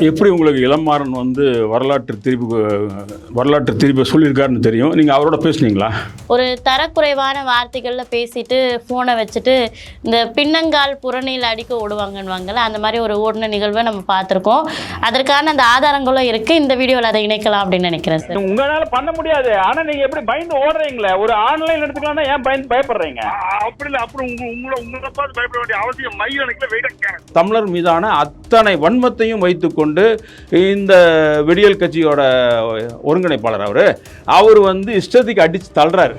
எப்படி உங்களுக்கு இளமாறன் வந்து வரலாற்று திருப்பி சொல்லியிருக்காருன்னு தெரியும். நீங்கள் அவரோட பேசுனீங்களா? ஒரு தரக்குறைவான வார்த்தைகளில் பேசிட்டு ஃபோனை வச்சுட்டு இந்த பின்னங்கால் புறணியில் அடிக்க ஓடுவாங்கன்னுவாங்கள்ல, அந்த மாதிரி ஒரு ஓடின நிகழ்வை நம்ம பார்த்துருக்கோம். அதற்கான அந்த ஆதாரங்களும் இருக்குது. இந்த வீடியோவில் அதை இணைக்கலாம் அப்படின்னு நினைக்கிறேன் சார். உங்களால பண்ண முடியாது. ஆனால் நீங்கள் எப்படி பயந்து ஓடுறீங்களே? ஒரு ஆன்லைன் எடுத்துக்கலாம்னா ஏன் பயப்படுறீங்க? அப்படி இல்லை. அப்புறம் உங்களை பார்த்து பயப்பட வேண்டிய அவசியம் மையம் எனக்கு வெயிட். தமிழர் மீதான அத்தனை வன்மத்தையும் வைத்துக்கொண்டு இந்த விடியல் கட்சியோட ஒருங்கிணைப்பாளர் அவர் வந்து இஷ்டத்துக்கு அடிச்சு தள்ளுறாரு.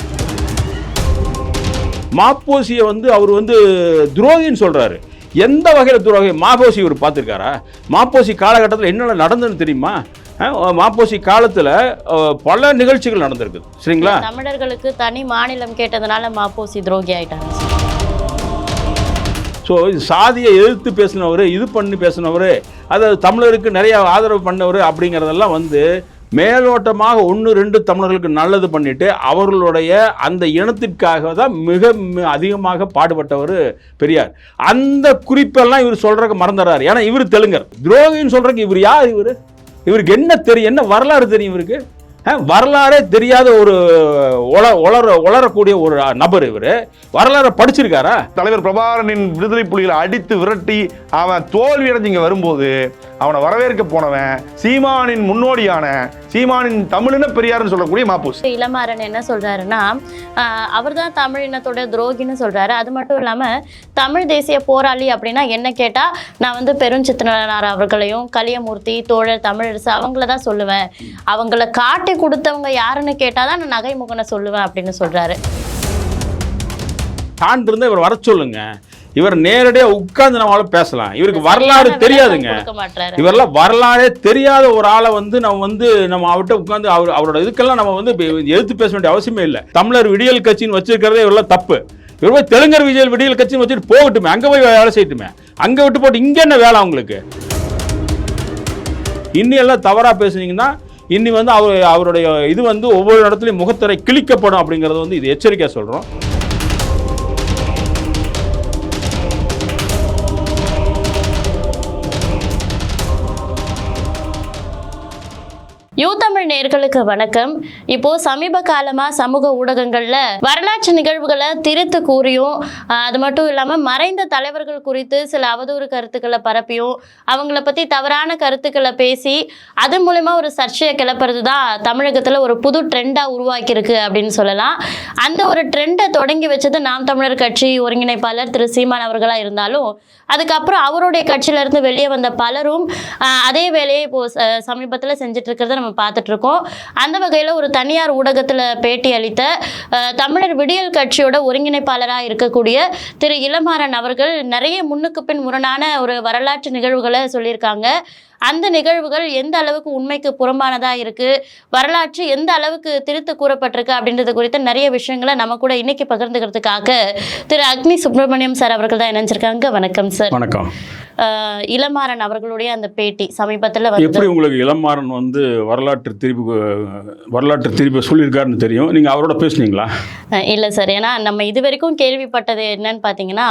மாப்போசியை வந்து அவர் வந்து துரோகின்னு சொல்றாரு. எந்த வகையில் துரோகி? மாப்போசி இவர் பார்த்துருக்காரா? மாப்போசி காலகட்டத்தில் என்னென்ன நடந்ததுன்னு தெரியுமா? மாப்போசி காலத்தில் பல நிகழ்ச்சிகள் நடந்திருக்குது. சரிங்களா? தமிழர்களுக்கு தனி மாநிலம் கேட்டதுனால மாப்போசி துரோகி ஆயிட்டாங்க. ஸோ இது சாதியை எதிர்த்து பேசினவர், இது பண்ணி பேசினவர், அதாவது தமிழருக்கு நிறைய ஆதரவு பண்ணவர் அப்படிங்கிறதெல்லாம் வந்து மேலோட்டமாக 1-2 தமிழர்களுக்கு நல்லது பண்ணிட்டு அவர்களுடைய அந்த இனத்திற்காக தான் மிக அதிகமாக பாடுபட்டவர் பெரியார். அந்த குறிப்பெல்லாம் இவர் சொல்றதுக்கு மறந்துடுறாரு. ஏன்னா இவர் தெலுங்கர். துரோகின்னு சொல்றதுக்கு இவர் யார்? இவருக்கு என்ன தெரியும்? என்ன வரலாறு தெரியும் இவருக்கு? வரலாறே தெரியாத ஒரு உளரக்கூடிய ஒரு நபர். இவர் வரலாறு படிச்சிருக்காரா? தலைவர் பிரபாகரனின் விடுதலை புலிகளை அடித்து விரட்டி அவன் தோல்வி அடைஞ்சு இங்க வரும்போது அவனை வரவேற்க போனவன் சீமானின் முன்னோடியான சீமானின் தமிழின பெரியார்னு சொல்லக்கூடிய மாப்போசி. இளமாறன் என்ன சொல்றாருன்னா, அவர் தான் தமிழ் இனத்தோட துரோகின்னு சொல்றாரு. அது மட்டும் இல்லாம தமிழ் தேசிய போராளி அப்படின்னா என்ன கேட்டா, நான் வந்து பெருஞ்சித்திரனார் அவர்களையும் கலியமூர்த்தி தோழர் தமிழரசு அவங்கள தான் சொல்லுவேன். அவங்கள காட்டி கொடுத்தவங்க யாருன்னு கேட்டாதான் நான் நகைமுகனை சொல்லுவேன் அப்படின்னு சொல்றாரு. சான்று இருந்தா இவர் வர சொல்லுங்க. இவர் நேரடியாக உட்கார்ந்து நம்மளால பேசலாம். இவருக்கு வரலாறு தெரியாதுங்க. இவரெல்லாம் வரலாறே தெரியாத ஒரு ஆளை வந்து நம்ம அவர்கிட்ட உட்கார்ந்து அவரோட இதுக்கெல்லாம் நம்ம வந்து எதிர்த்து பேச வேண்டிய அவசியமே இல்லை. தமிழர் விடியல் கட்சின்னு வச்சிருக்கிறதே இவரெல்லாம் தப்பு. இவர் போய் தெலுங்கர் விடியல் கட்சின்னு வச்சுட்டு போகட்டுமே, அங்கே போய் வேலை செய்யட்டுமே. அங்கே விட்டு போட்டு இங்கே என்ன வேலை அவங்களுக்கு? இன்னியெல்லாம் தவறாக பேசுனீங்கன்னா இன்னி வந்து அவருடைய இது வந்து ஒவ்வொரு இடத்துலையும் முகத்திரை கிழிக்கப்படும் அப்படிங்கிறது வந்து இது எச்சரிக்கையாக சொல்கிறோம். யூதமிழ் நேயர்களுக்கு வணக்கம். இப்போ சமீப காலமா சமூக ஊடகங்கள்ல வரலாற்று நிகழ்வுகளை திரித்து கூறியும், அது மட்டும் இல்லாம மறைந்த தலைவர்கள் குறித்து சில அவதூறு கருத்துக்களை பரப்பியும், அவங்கள பத்தி தவறான கருத்துக்களை பேசி அது மூலமா ஒரு சர்ச்சையை கிளப்புறது தான் தமிழகத்துல ஒரு புது ட்ரெண்டா உருவாக்கியிருக்கு அப்படின்னு சொல்லலாம். அந்த ஒரு ட்ரெண்டை தொடங்கி வச்சது நாம் தமிழர் கட்சி ஒருங்கிணைப்பாளர் திரு சீமான் அவர்களா இருந்தாலும், அதுக்கப்புறம் அவருடைய கட்சியில இருந்து வெளியே வந்த பலரும் அதே வேலையை இப்போ சமீபத்தில் செஞ்சுட்டு இருக்கிறத நம்ம பார்த்துட்டு இருக்கோம். அந்த வகையில் ஒரு தனியார் ஊடகத்தில் பேட்டி அளித்த தமிழர் விடியல் கட்சியோட ஒருங்கிணைப்பாளராக இருக்கக்கூடிய திரு இளமாறன் அவர்கள் நிறைய முன்னுக்கு பின் முரணான ஒரு வரலாற்று நிகழ்வுகளை சொல்லியிருக்காங்க. அந்த நிகழ்வுகள் எந்த அளவுக்கு உண்மைக்கு புறம்பானதாக இருக்குது, வரலாற்று எந்த அளவுக்கு திருத்து கூறப்பட்டிருக்கு அப்படின்றது குறித்த நிறைய விஷயங்களை நம்ம கூட இன்னைக்கு பகிர்ந்துக்கிறதுக்காக திரு அக்னி சுப்பிரமணியம் சார் அவர்கள் தான் இணைஞ்சிருக்காங்க. வணக்கம் சார். வணக்கம். இளமாறன் அவர்களுடைய அந்த பேட்டி சமீபத்தில் எப்படி உங்களுக்கு இளமாறன் வந்து வரலாற்று திருப்பி சொல்லியிருக்காருன்னு தெரியும். நீங்கள் அவரோட பேசுனீங்களா? இல்லை சார். ஏன்னா நம்ம இது வரைக்கும் கேள்விப்பட்டது என்னன்னு பார்த்தீங்கன்னா,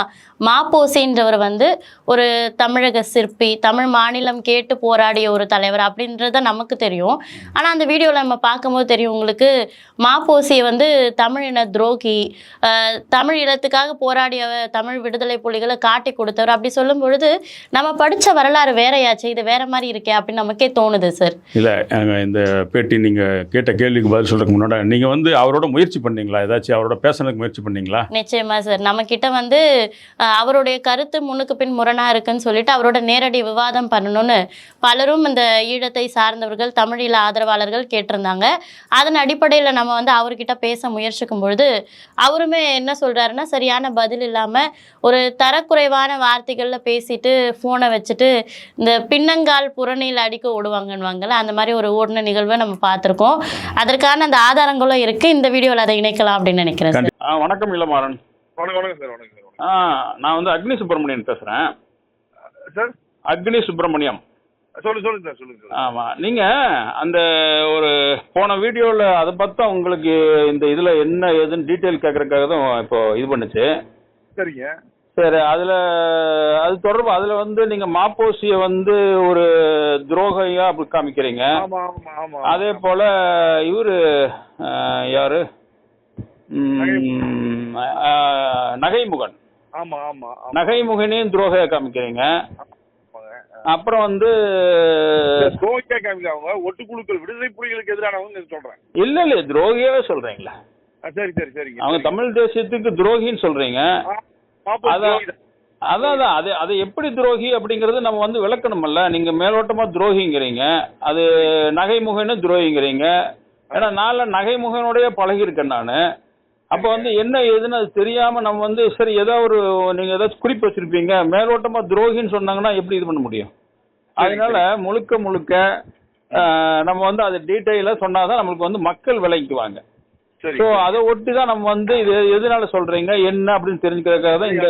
மாப்போசின்றவர் வந்து ஒரு தமிழக சிற்பி, தமிழ் மாநிலம் கேட்டு போராடிய ஒரு தலைவர் அப்படின்றத நமக்கு தெரியும். ஆனால் அந்த வீடியோவில் நம்ம பார்க்கும்போது தெரியும் உங்களுக்கு, மாப்போசியை வந்து தமிழின துரோகி, தமிழ் இனத்துக்காக போராடிய தமிழ் விடுதலை புலிகளை காட்டி கொடுத்தவர் அப்படி சொல்லும் பொழுது நம்ம படித்த வரலாறு வேறையாச்சு, இது வேற மாதிரி இருக்கே அப்படின்னு நமக்கே தோணுது சார். இல்லை, இந்த பேட்டி நீங்கள் கேட்ட கேள்விக்கு பதில் சொல்கிறதுக்கு முன்னாடி நீங்கள் வந்து அவரோட முயற்சி பண்ணீங்களா? ஏதாச்சும் அவரோட பேசுறதுக்கு முயற்சி பண்ணீங்களா? நிச்சயமா சார். நம்ம கிட்ட வந்து அவருடைய கருத்து முன்னுக்கு பின் முரணா இருக்குன்னு சொல்லிட்டு அவரோட நேரடி விவாதம் பண்ணணும்னு பலரும் இந்த ஈழத்தை சார்ந்தவர்கள் தமிழீழ ஆதரவாளர்கள் கேட்டிருந்தாங்க. அதன் அடிப்படையில் நம்ம வந்து அவர்கிட்ட பேச முயற்சிக்கும் பொழுது அவருமே என்ன சொல்றாருன்னா, சரியான பதில் இல்லாமல் ஒரு தரக்குறைவான வார்த்தைகளில் பேசிட்டு ஃபோனை வச்சுட்டு இந்த பின்னங்கால் புறணியில் அடிக்க ஓடுவாங்கன்னுவாங்கள்ல, அந்த மாதிரி ஒரு ஓடின நிகழ்வை நம்ம பார்த்துருக்கோம். அதற்கான அந்த ஆதாரங்களும் இருக்குது. இந்த வீடியோவில் அதை இணைக்கலாம் அப்படின்னு நினைக்கிறேன் சார். வணக்கம் இளமாறன். வணக்கம் சார். வணக்கம் சார். நான் வந்து அக்னி சுப்பிரமணியன் பேசுகிறேன் சார். அக்னி சுப்பிரமணியம். சொல்லுங்க சார். சொல்லுங்க சார். ஆமாம், நீங்கள் அந்த ஒரு போன வீடியோவில் அதை பார்த்தா உங்களுக்கு இந்த இதில் என்ன ஏதுன்னு டீட்டெயில் கேட்குறதுக்காக தான் இப்போ இது பண்ணுச்சு. சரிங்க. சரி, அது தொடர்பு அதுல வந்து நீங்க மாப்போசிய வந்து ஒரு துரோகையா அப்படி காமிக்கிறீங்க. அதே போல இவரு யாரு நகைமுகன், நகைமுகனையும் துரோகையா காமிக்கிறீங்க. அப்புறம் வந்து ஒட்டுக்குழுக்கள் விடுதலை புலிகளுக்கு எதிரானவங்க சொல்றேன். இல்ல துரோகியாவே சொல்றீங்களா? சரி சரி சரி, அவங்க தமிழ் தேசியத்துக்கு துரோகின்னு சொல்றீங்க. அதான் அது எப்படி துரோகி அப்படிங்கறது நம்ம வந்து விளக்கணும்ல. நீங்க மேலோட்டமா துரோகிங்கிறீங்க, அது நகைமுகன்னு துரோகிங்கிறீங்க. ஏன்னா நான் நகைமுகனுடைய பழகி இருக்கேன் நானு. அப்ப வந்து என்ன ஏதுன்னு அது தெரியாம நம்ம வந்து சரி ஏதாவது நீங்க ஏதாச்சும் குறிப்பு வச்சிருப்பீங்க, மேலோட்டமா துரோகின்னு சொன்னாங்கன்னா எப்படி இது பண்ண முடியும்? அதனால முழுக்க நம்ம வந்து அது டீட்டெயிலா சொன்னாதான் நம்மளுக்கு வந்து மக்கள் விளங்கிக்குவாங்க. ஸோ அதை ஒட்டி தான் நம்ம வந்து இது எதனால சொல்றீங்க என்ன அப்படின்னு தெரிஞ்சுக்கிறதுக்காக தான் இந்த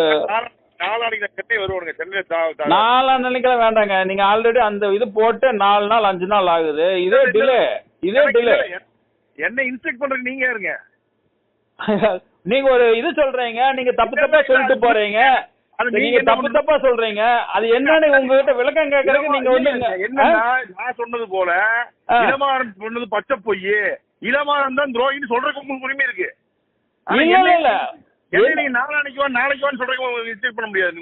நாளான்னைக்கெல்லாம் வேண்டாங்க. நீங்க ஆல்ரெடி அந்த இது போட்டு 4 நாள் 5 நாள் ஆகுது. இதே டிலே என்ன இன்ஸ்ட்ரக்ட் பண்றது நீங்க இருங்க. நீங்க ஒரு இது சொல்றீங்க, நீங்க தப்பா சொல்லிட்டு போறீங்க, நீங்க தப்பா சொல்றீங்க. அது என்னன்னு உங்ககிட்ட விளக்கம் கேட்கறதுக்கு நீங்க வந்து என்ன நான் சொன்னது போல இளமாறன் சொன்னது பச்சை பொய், இளமாறன் தான் துரோகின்னு சொல்றதுக்கு உங்களுக்கு உரிமை இருக்கு. நாளைக்கு சொல்றதுக்கு பண்ண முடியாது,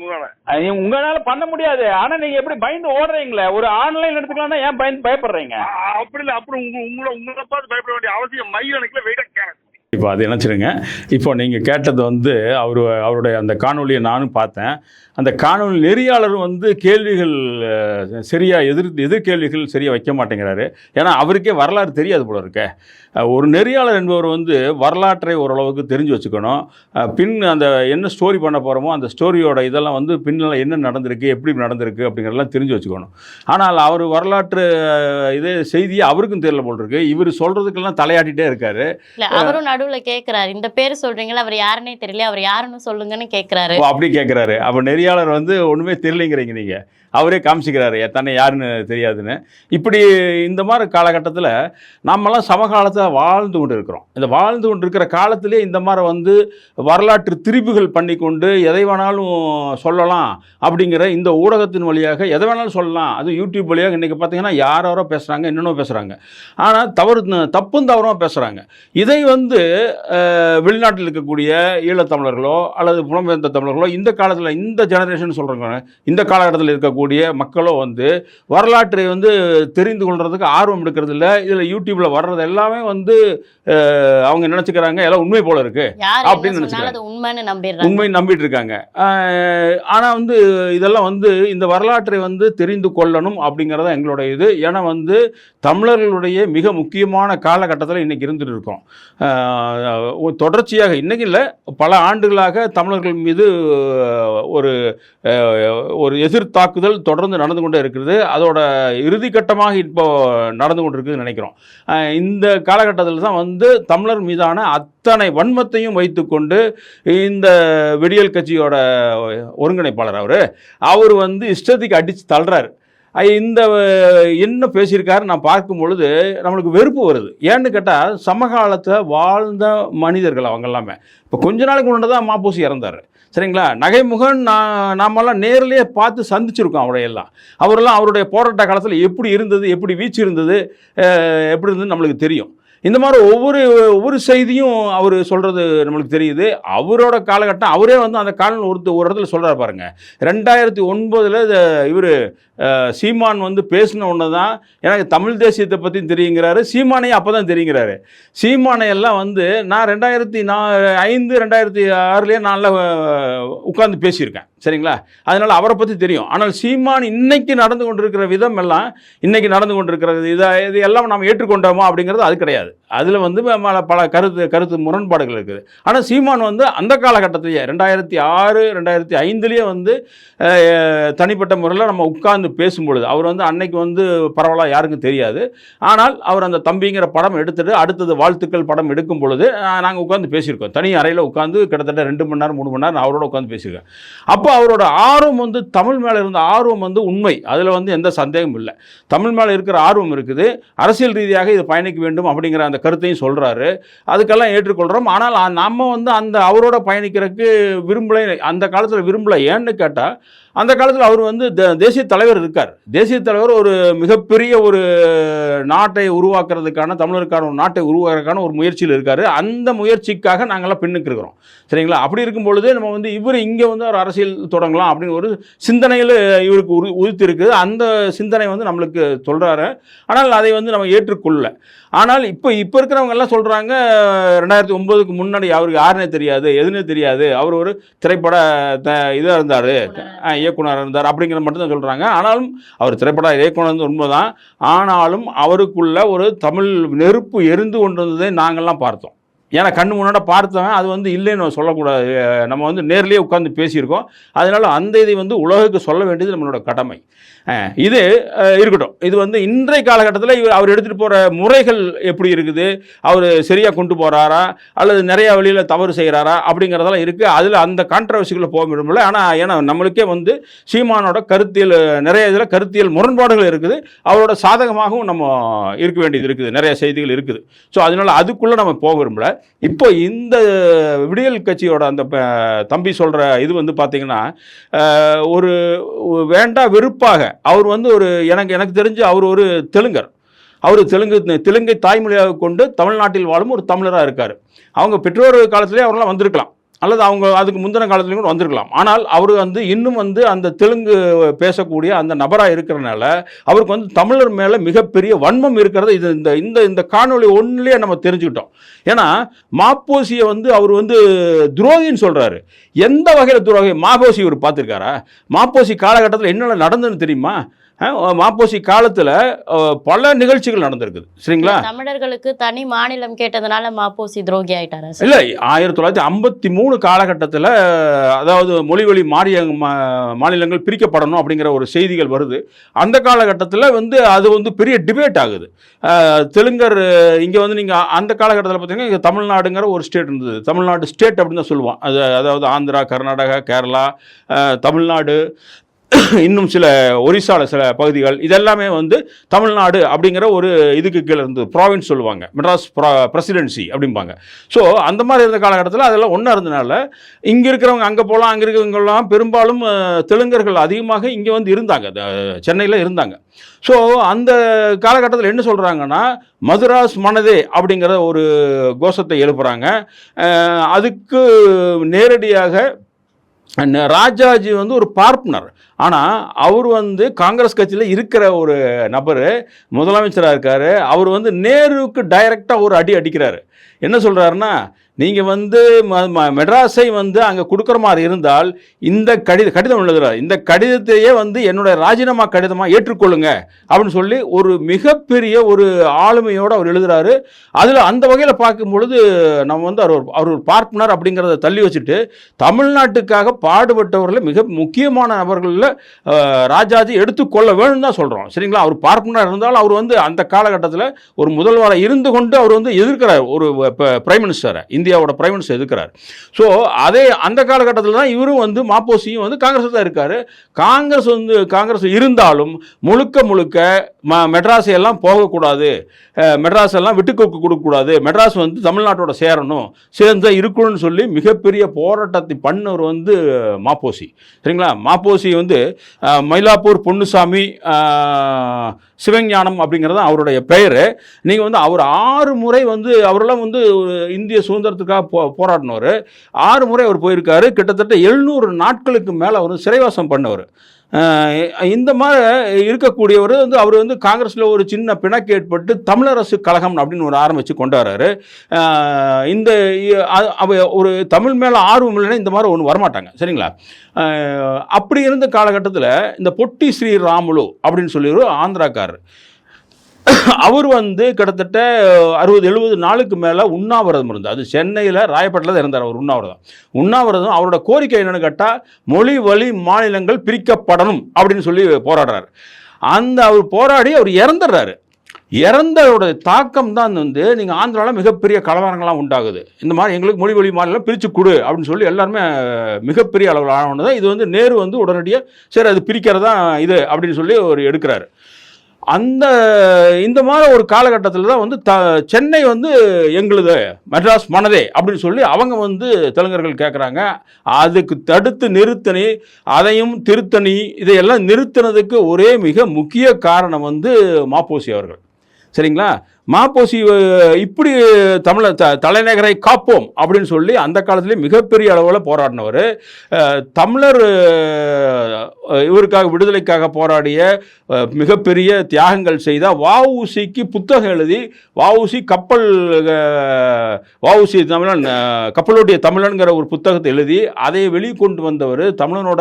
உங்களால பண்ண முடியாது. ஆனா நீங்க எப்படி பயந்து ஓடுறீங்களே? ஒரு ஆன்லைன் எடுத்துக்கலாம், ஏன் பயப்படுறீங்க? அப்படி இல்ல, அப்புறம் உங்களை பார்த்து பயப்பட வேண்டிய அவசியம் மயில் எனக்கு வெயிட். இப்போ அது நினச்சிருங்க. இப்போ நீங்கள் கேட்டது வந்து அவருடைய அந்த காணொலியை நானும் பார்த்தேன். அந்த காணொலி நெறியாளர் வந்து கேள்விகள் சரியாக எதிர்கேள்விகள் சரியாக வைக்க மாட்டேங்கிறாரு. ஏன்னா அவருக்கே வரலாறு தெரியாது போல இருக்க. ஒரு நெறியாளர் என்பவர் வந்து வரலாற்றை ஓரளவுக்கு தெரிஞ்சு வச்சுக்கணும். அந்த என்ன ஸ்டோரி பண்ண போகிறோமோ அந்த ஸ்டோரியோட இதெல்லாம் வந்து பின்னால் என்ன நடந்திருக்கு, எப்படி நடந்திருக்கு அப்படிங்கிறதெல்லாம் தெரிஞ்சு வச்சுக்கணும். ஆனால் அவர் வரலாற்று இதே செய்தியை அவருக்கும் தெரியல போல் இருக்கு. இவர் சொல்கிறதுக்கெல்லாம் தலையாட்டிகிட்டே இருக்காரு. அவரும் நடுவுல கேக்குறாரு, இந்த பேர் சொல்றீங்களா, அவர் யாருன்னே தெரியல, அவர் யாருன்னு சொல்லுங்கன்னு கேக்குறாரு. அப்படி கேட்கிறாரு. அப்ப நெறியாளர் வந்து ஒண்ணுமே தெரியலைங்கிறீங்க நீங்க. அவரே காமிச்சிக்கிறாரு தன்னை யாருன்னு தெரியாதுன்னு. இப்படி இந்த மாதிரி காலகட்டத்தில் நம்மலாம் சமகாலத்தில் வாழ்ந்து கொண்டு இருக்கிறோம். இந்த வாழ்ந்து கொண்டு இருக்கிற காலத்திலே இந்த மாதிரி வந்து வரலாற்று திரிப்புகள் பண்ணி கொண்டு எதை வேணாலும் சொல்லலாம் அப்படிங்கிற இந்த ஊடகத்தின் வழியாக எதை வேணாலும் சொல்லலாம். அது யூடியூப் வழியாக இன்றைக்கி பார்த்தீங்கன்னா யாரோ பேசுகிறாங்க, என்னென்னோ பேசுகிறாங்க. ஆனால் தப்பும் தவறும் பேசுகிறாங்க. இதை வந்து வெளிநாட்டில் இருக்கக்கூடிய ஈழத்தமிழர்களோ அல்லது புலம்பெயர்ந்த தமிழர்களோ இந்த காலத்தில் இந்த ஜெனரேஷன் சொல்கிறாங்க, இந்த காலகட்டத்தில் இருக்கக்கூடிய மக்களோ வந்து வரலாற்றை வந்து தெரிந்து கொள்றதுக்கு ஆர்வம் எடுக்கிறது இல்லை. இதில் யூடியூப்ல வர்றது எல்லாமே வந்து அவங்க நினைச்சுக்கிறாங்க எல்லாம் உண்மை போல இருக்கு அப்படின்னு நினைச்சுக்கிறாங்க, உண்மை நம்பிட்டு இருக்காங்க. ஆனால் வந்து இதெல்லாம் வந்து இந்த வரலாற்றை வந்து தெரிந்து கொள்ளணும் அப்படிங்கிறத எங்களோட இது. ஏன்னா வந்து தமிழர்களுடைய மிக முக்கியமான காலகட்டத்தில் இன்னைக்கு இருந்துட்டு இருக்கோம். தொடர்ச்சியாக இன்னைக்கு இல்லை, பல ஆண்டுகளாக தமிழர்கள் மீது ஒரு எதிர்த்தாக்குதல் தொடர்ந்து நடந்து கொண்டே இருக்கிறது. அதோட இறுதிக்கட்டமாக இப்போ நடந்து கொண்டிருக்குதுன்னு நினைக்கிறோம். இந்த காலகட்டத்தில் தான் வந்து தமிழர் மீதான அத்தனை வன்மத்தையும் வைத்துக்கொண்டு இந்த விடியல் கட்சியோட ஒருங்கிணைப்பாளர் அவர் வந்து இஷ்டத்துக்கு அடித்து தள்ளுறாரு. இந்த என்ன பேசியிருக்காரு நான் பார்க்கும் பொழுது நம்மளுக்கு வெறுப்பு வருது. ஏன்னு கேட்டால் சமகாலத்தில் வாழ்ந்த மனிதர்கள் அவங்க எல்லாமே. இப்போ கொஞ்ச நாளைக்கு முன்னாடி தான் மாப்போசி இறந்தார், சரிங்களா? நகைமுகன் நாமெல்லாம் நேரிலேயே பார்த்து சந்திச்சிருக்கோம். அவரெல்லாம் அவருடைய போராட்ட காலத்தில் எப்படி இருந்தது, எப்படி வீச்சு இருந்தது, எப்படி இருந்தது நம்மளுக்கு தெரியும். இந்த மாதிரி ஒவ்வொரு செய்தியும் அவர் சொல்கிறது நம்மளுக்கு தெரியுது. அவரோட காலகட்டம் அவரே வந்து அந்த காலம் ஒரு இடத்துல சொல்கிறார் பாருங்க. 2009 இவர் சீமான் வந்து பேசின ஒன்று தான் எனக்கு தமிழ் தேசியத்தை பற்றி தெரியுங்கிறாரு. சீமானையும் அப்போ தான் தெரியுங்கிறாரு. சீமானையெல்லாம் வந்து நான் 2005 2006 நாளில் உட்கார்ந்து பேசியிருக்கேன், சரிங்களா? அதனால் அவரை பற்றி தெரியும். ஆனால் சீமான் இன்னைக்கு நடந்து கொண்டிருக்கிற விதம் எல்லாம் இன்னைக்கு நடந்து கொண்டிருக்கிறது இது எல்லாம் நாம் ஏற்றுக்கொண்டோமா அப்படிங்கிறது அது கிடையாது. அதில் வந்து பல கருத்து முரண்பாடுகள் இருக்குது. ஆனால் சீமான் வந்து அந்த காலகட்டத்திலேயே 2006 2005 வந்து தனிப்பட்ட முறையில் நம்ம உட்கார்ந்து பேசும்பொழுது அவர் வந்து அன்னைக்கு வந்து பரவலாக யாருக்கும் தெரியாது. ஆனால் அவர் அந்த தம்பிங்கிற படம் எடுத்துட்டு அடுத்தது வாழ்த்துக்கள் படம் எடுக்கும் பொழுது நாங்கள் உட்காந்து பேசியிருக்கோம். தனி அறையில் உட்காந்து கிட்டத்தட்ட 2 மணி நேரம் 3 மணி நேரம் அவரோட உட்காந்து பேசியிருக்கேன். அப்போ அவரோட ஆர்வம் வந்து தமிழ் மேலே இருந்த ஆர்வம் வந்து உண்மை, அதில் வந்து எந்த சந்தேகமும் இல்லை. தமிழ் மேலே இருக்கிற ஆர்வம் இருக்குது. அரசியல் ரீதியாக இது பயணிக்க வேண்டும் அப்படிங்கிற அப்படிங்கிற அந்த கருத்தையும் சொல்கிறாரு. அதுக்கெல்லாம் ஏற்றுக்கொள்கிறோம். ஆனால் நம்ம வந்து அந்த அவரோட பயணிக்கிறதுக்கு விரும்பலை, அந்த காலத்தில் விரும்பலை. ஏன்னு கேட்டால் அந்த காலத்தில் அவர் வந்து தேசிய தலைவர் இருக்கார். தேசிய தலைவர் ஒரு மிகப்பெரிய ஒரு நாட்டை உருவாக்குறதுக்கான, தமிழருக்கான ஒரு நாட்டை உருவாக்குறதுக்கான ஒரு முயற்சியில் இருக்கார். அந்த முயற்சிக்காக நாங்கள்லாம் பின்னுக்கு இருக்கிறோம். சரிங்களா? அப்படி இருக்கும் பொழுது நம்ம வந்து இவர் இங்கே வந்து ஒரு அரசியல் தொடங்கலாம் அப்படின்னு ஒரு சிந்தனையில் இவருக்கு உறுத்தி இருக்குது. அந்த சிந்தனை வந்து நம்மளுக்கு சொல்கிறாரு. ஆனால் அதை வந்து நம்ம ஏற்றுக்கொள்ள. ஆனால் இப்போ இருக்கிறவங்க எல்லாம் சொல்கிறாங்க 2009க்கு முன்னாடி அவருக்கு யாருன்னே தெரியாது, எதுனே தெரியாது, அவர் ஒரு திரைப்பட இதாக இருந்தார், இயக்குனர் இருந்தார் அப்படிங்கிற மட்டும்தான் சொல்கிறாங்க. ஆனாலும் அவர் திரைப்பட இயக்குனர் வந்து உண்மைதான். ஆனாலும் அவருக்குள்ள ஒரு தமிழ் நெருப்பு எரிந்து கொண்டிருந்ததை நாங்கள்லாம் பார்த்தோம். ஏன்னா கண்ணு முன்னாடி பார்த்தவன் அது வந்து இல்லைன்னு சொல்லக்கூடாது. நம்ம வந்து நேர்லேயே உட்காந்து பேசியிருக்கோம். அதனால அந்த இதை வந்து உலகுக்கு சொல்ல வேண்டியது நம்மளோட கடமை. இது இருக்கட்டும். இது வந்து இன்றைய காலகட்டத்தில் அவர் எடுத்துகிட்டு போகிற முறைகள் எப்படி இருக்குது, அவர் சரியாக கொண்டு போகிறாரா அல்லது நிறையா வழியில் தவறு செய்கிறாரா அப்படிங்கிறதெல்லாம் இருக்குது. அதில் அந்த கான்ட்ரவர்சிக்குள்ளே போக முடியல. ஆனால் ஏன்னா நம்மளுக்கே வந்து சீமானோட கருத்தியல் நிறைய இதில் கருத்தியல் முரண்பாடுகள் இருக்குது. அவரோட சாதகமாகவும் நம்ம இருக்க வேண்டியது இருக்குது, நிறைய செய்திகள் இருக்குது. ஸோ அதனால் அதுக்குள்ளே நம்ம போக விரும்பல. இப்போ இந்த விடியல் கட்சியோட அந்த தம்பி சொல்கிற இது வந்து பார்த்திங்கன்னா ஒரு வேண்டா வெறுப்பாக அவர் வந்து ஒரு எனக்கு தெரிஞ்சு அவர் ஒரு தெலுங்கர். அவர் தெலுங்கை தாய்மொழியாக கொண்டு தமிழ்நாட்டில் வாழும் ஒரு தமிழராக இருக்கார். அவங்க பெற்றோர் காலத்திலே அவரெல்லாம் வந்திருக்கலாம், அல்லது அவங்க அதுக்கு முந்தின காலத்துலேயும் கூட வந்திருக்கலாம். ஆனால் அவர் வந்து இன்னும் வந்து அந்த தெலுங்கு பேசக்கூடிய அந்த நபராக இருக்கிறனால அவருக்கு வந்து தமிழர் மேலே மிகப்பெரிய வன்மம் இருக்கிறது இது இந்த காணொலி ஒன்றுலேயே நம்ம தெரிஞ்சுக்கிட்டோம். ஏன்னா மாப்போசியை வந்து அவர் வந்து துரோகின்னு சொல்கிறாரு. எந்த வகையில் துரோகி? மாப்போசி இவர் பார்த்துருக்காரா? மாப்போசி காலகட்டத்தில் என்னென்ன நடந்ததுன்னு தெரியுமா? மாப்போசி காலத்தில் பல நிகழ்ச்சிகள் நடந்திருக்குது. சரிங்களா? தமிழர்களுக்கு தனி மாநிலம் கேட்டதுனால மாப்போசி துரோகி ஆயிட்டாரா? இல்லை, 1953 காலகட்டத்தில் அதாவது மொழிவழி மாநிலங்கள் பிரிக்கப்படணும் அப்படிங்கிற ஒரு செய்திகள் வருது. அந்த காலகட்டத்தில் வந்து அது வந்து பெரிய டிபேட் ஆகுது. தெலுங்கர் இங்கே வந்து நீங்கள் அந்த காலகட்டத்தில் பார்த்தீங்கன்னா இங்கே தமிழ்நாடுங்கிற ஒரு ஸ்டேட் இருந்தது. தமிழ்நாடு ஸ்டேட் அப்படின்னு தான் சொல்லுவான். அதாவது ஆந்திரா, கர்நாடகா, கேரளா, தமிழ்நாடு, இன்னும் சில ஒரிசாவில் சில பகுதிகள், இதெல்லாமே வந்து தமிழ்நாடு அப்படிங்கிற ஒரு இதுக்கு கீழே இருந்தது. ப்ராவின்ஸ் சொல்லுவாங்க, மெட்ராஸ் பிரசிடென்சி அப்படிம்பாங்க. ஸோ அந்த மாதிரி இருந்த காலகட்டத்தில் அதெல்லாம் ஒன்றா இருந்தனால இங்கே இருக்கிறவங்க அங்கே போகலாம், அங்கே இருக்கிறவங்கெல்லாம் பெரும்பாலும் தெலுங்கர்கள் அதிகமாக இங்கே வந்து இருந்தாங்க, சென்னையில் இருந்தாங்க. ஸோ அந்த காலகட்டத்தில் என்ன சொல்கிறாங்கன்னா மதுராஸ் மனதே அப்படிங்கிற ஒரு கோஷத்தை எழுப்புகிறாங்க. அதுக்கு நேரடியாக ராஜாஜி வந்து ஒரு பார்ப்பனர். ஆனால் அவர் வந்து காங்கிரஸ் கட்சியில் இருக்கிற ஒரு நபர், முதலமைச்சராக இருக்கார். அவர் வந்து நேருவுக்கு டைரெக்டாக ஒரு அடிக்கிறாரு. என்ன சொல்கிறாருன்னா, நீங்கள் வந்து மெட்ராஸை வந்து அங்கே கொடுக்குற மாதிரி இருந்தால் இந்த கடிதம் எழுதுறாரு, இந்த கடிதத்தையே வந்து என்னுடைய ராஜினாமா கடிதமாக ஏற்றுக்கொள்ளுங்க அப்படின்னு சொல்லி ஒரு மிகப்பெரிய ஒரு ஆளுமையோடு அவர் எழுதுறாரு. அதில் அந்த வகையில் பார்க்கும் பொழுது நம்ம வந்து அவர் ஒரு பார்ப்பனர் அப்படிங்கிறத தள்ளி வச்சுட்டு தமிழ்நாட்டுக்காக பாடுபட்டவர்களில் மிக முக்கியமான நபர்களில் ராஜாஜி எடுத்துக்கொள்ள வேணும்னு தான் சொல்கிறோம். சரிங்களா? அவர் பார்ப்பனர் இருந்தாலும் அவர் வந்து அந்த காலகட்டத்தில் ஒரு முதல்வராக இருந்து கொண்டு அவர் வந்து எதிர்க்கிறார் ஒரு பிரைம் மினிஸ்டரை, இந்தியாவோட பிரைம் மினிஸ்டர் எதிர்க்கிறார். ஸோ அதே அந்த காலகட்டத்தில் தான் இவரும் வந்து மாப்போசியும் வந்து காங்கிரஸ் தான் இருக்கார். காங்கிரஸ் இருந்தாலும் முழுக்க மெட்ராஸ் எல்லாம் போகக்கூடாது, மெட்ராஸ் எல்லாம் விட்டு கொடுக்கக்கூடாது, மெட்ராஸ் வந்து தமிழ்நாட்டோட சேரணும், சேர்ந்து இருக்கணும்னு சொல்லி மிகப்பெரிய போராட்டத்தை பண்ணவர் வந்து மாப்போசி. சரிங்களா? மாப்போசி வந்து மயிலாப்பூர் பொன்னுசாமி சிவஞானம் அப்படிங்கிறது அவருடைய பெயர். நீங்கள் வந்து அவர் 6 முறை வந்து அவரெல்லாம் வந்து இந்திய சுதந்திரத்துக்காக போராடினவர். 6 முறை அவர் போயிருக்காரு. கிட்டத்தட்ட 700 நாட்களுக்கு மேலே அவர் சிறைவாசம் பண்ணவர். இந்த மாதிரி இருக்கக்கூடியவர் வந்து அவர் வந்து காங்கிரஸில் ஒரு சின்ன பிணக்கு ஏற்பட்டு தமிழரசு கழகம் அப்படின்னு ஒரு ஆரம்பித்து கொண்டாடுறாரு. இந்த ஒரு தமிழ் மேலே ஆர்வம் இல்லைன்னா இந்த மாதிரி ஒன்று வரமாட்டாங்க. சரிங்களா? அப்படி இருந்த காலகட்டத்தில் இந்த பொட்டி ஸ்ரீராமுலு அப்படின்னு சொல்லி ஒரு ஆந்திராக்காரர், அவர் வந்து கிட்டத்தட்ட 60-70 நாளுக்கு மேலே உண்ணாவிரதம் இருந்தார். அது சென்னையில் ராயப்பேட்டில் தான் இருந்தார் அவர் உண்ணாவிரதம். அவரோட கோரிக்கை என்னென்னு கேட்டால் மொழி வழி மாநிலங்கள் பிரிக்கப்படணும் அப்படின்னு சொல்லி போராடுறாரு. அவர் போராடி அவர் இறந்துடுறாரு. இறந்தோட தாக்கம் தான் வந்து நீங்கள் ஆந்திராவில் மிகப்பெரிய கலவரங்கள்லாம் உண்டாகுது. இந்த மாதிரி எங்களுக்கு மொழி வழி மாநிலம் பிரித்து கொடு அப்படின்னு சொல்லி எல்லாருமே மிகப்பெரிய அளவில் ஆனது. இது வந்து நேரு வந்து உடனடியாக சரி அது பிரிக்கிறதா இது அப்படின்னு சொல்லி ஒரு எடுக்கிறாரு. இந்த மாதிரி ஒரு காலகட்டத்தில் தான் வந்து சென்னை வந்து எங்களுது மெட்ராஸ் மனதே அப்படின்னு சொல்லி அவங்க வந்து தெலுங்கர்கள் கேட்குறாங்க. அதுக்கு தடுத்து நிறுத்தணி, அதையும் திருத்தணி, இதையெல்லாம் நிறுத்தினதுக்கு ஒரே மிக முக்கிய காரணம் வந்து மாப்போசி அவர்கள். சரிங்களா? மாப்போசி இப்படி தலைநகரை காப்போம் அப்படின்னு சொல்லி அந்த காலத்திலே மிகப்பெரிய அளவில் போராடினவர். தமிழர் இவருக்காக விடுதலைக்காக போராடிய மிகப்பெரிய தியாகங்கள் செய்த வஉசிக்கு புத்தகம் எழுதி வஉசி தமிழன் கப்பலோட்டிய தமிழன்கிற ஒரு புத்தகத்தை எழுதி அதை வெளிக்கொண்டு வந்தவர், தமிழனோட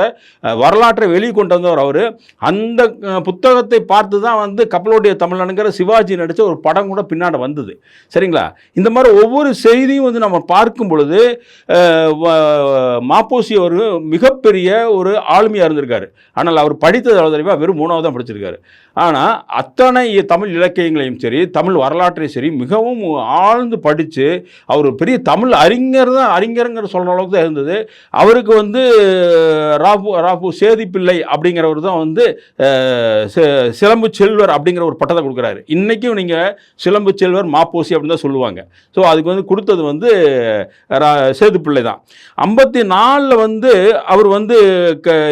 வரலாற்றை வெளிக்கொண்டு வந்தவர் அவர். அந்த புத்தகத்தை பார்த்து தான் வந்து கப்பலோட்டிய தமிழனுங்கிற சிவாஜி நடித்த ஒரு படம் கூட பின்னாடி வந்தது. சரிங்களா? இந்த மாதிரி ஒவ்வொரு செய்தியும் வந்து நம்ம பார்க்கும் பொழுது மாப்போசி அவர் மிகப்பெரிய ஒரு ஆளுமையாக இருந்திருக்காரு. ஆனால் அவர் படித்தது தெரியுமா? வெறும் 3வது தான் படிச்சிருக்காரு. ஆனால் அத்தனை தமிழ் இலக்கியங்களையும் சரி, தமிழ் வரலாற்றையும் சரி மிகவும் ஆழ்ந்து படித்து அவர் பெரிய தமிழ் அறிஞருங்கிற சொல்கிற அளவுக்கு தான் இருந்தது. அவருக்கு வந்து ராபு சேதிப்பிள்ளை அப்படிங்கிறவர் தான் வந்து சிலம்பு செல்வர் அப்படிங்கிற ஒரு பட்டத்தை கொடுக்குறாரு. இன்றைக்கும் நீங்கள் சிலம்பு செல்வர் மாப்போசி அப்படின்னு தான் சொல்லுவாங்க. ஸோ அதுக்கு வந்து கொடுத்தது வந்து சேதுப்பிள்ளை தான். 54 வந்து அவர் வந்து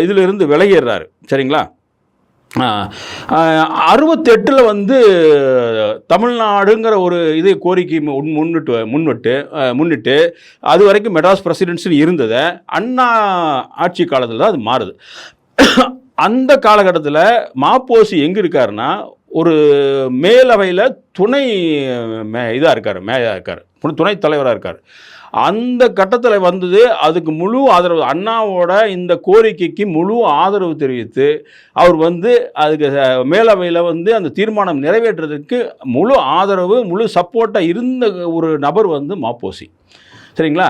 இதிலிருந்து விலகிடுறாரு. சரிங்களா? 68 வந்து தமிழ்நாடுங்கிற ஒரு இதை கோரிக்கை முன்னிட்டு அது வரைக்கும் மெட்ராஸ் பிரசிடென்சி இருந்ததை அண்ணா ஆட்சி காலத்தில் தான் அது மாறுது. அந்த காலகட்டத்தில் மாப்போசி எங்கே இருக்காருன்னா ஒரு மேலவையில் இதாக இருக்கார், துணைத் தலைவராக இருக்கார். அந்த கட்டத்தில் வந்தது அதுக்கு முழு ஆதரவு, அண்ணாவோட இந்த கோரிக்கைக்கு முழு ஆதரவு தெரிவித்து அவர் வந்து அதுக்கு மேலவையில் வந்து அந்த தீர்மானம் நிறைவேற்றுறதுக்கு முழு ஆதரவு முழு சப்போர்ட்டாக இருந்த ஒரு நபர் வந்து மாப்போசி. சரிங்களா?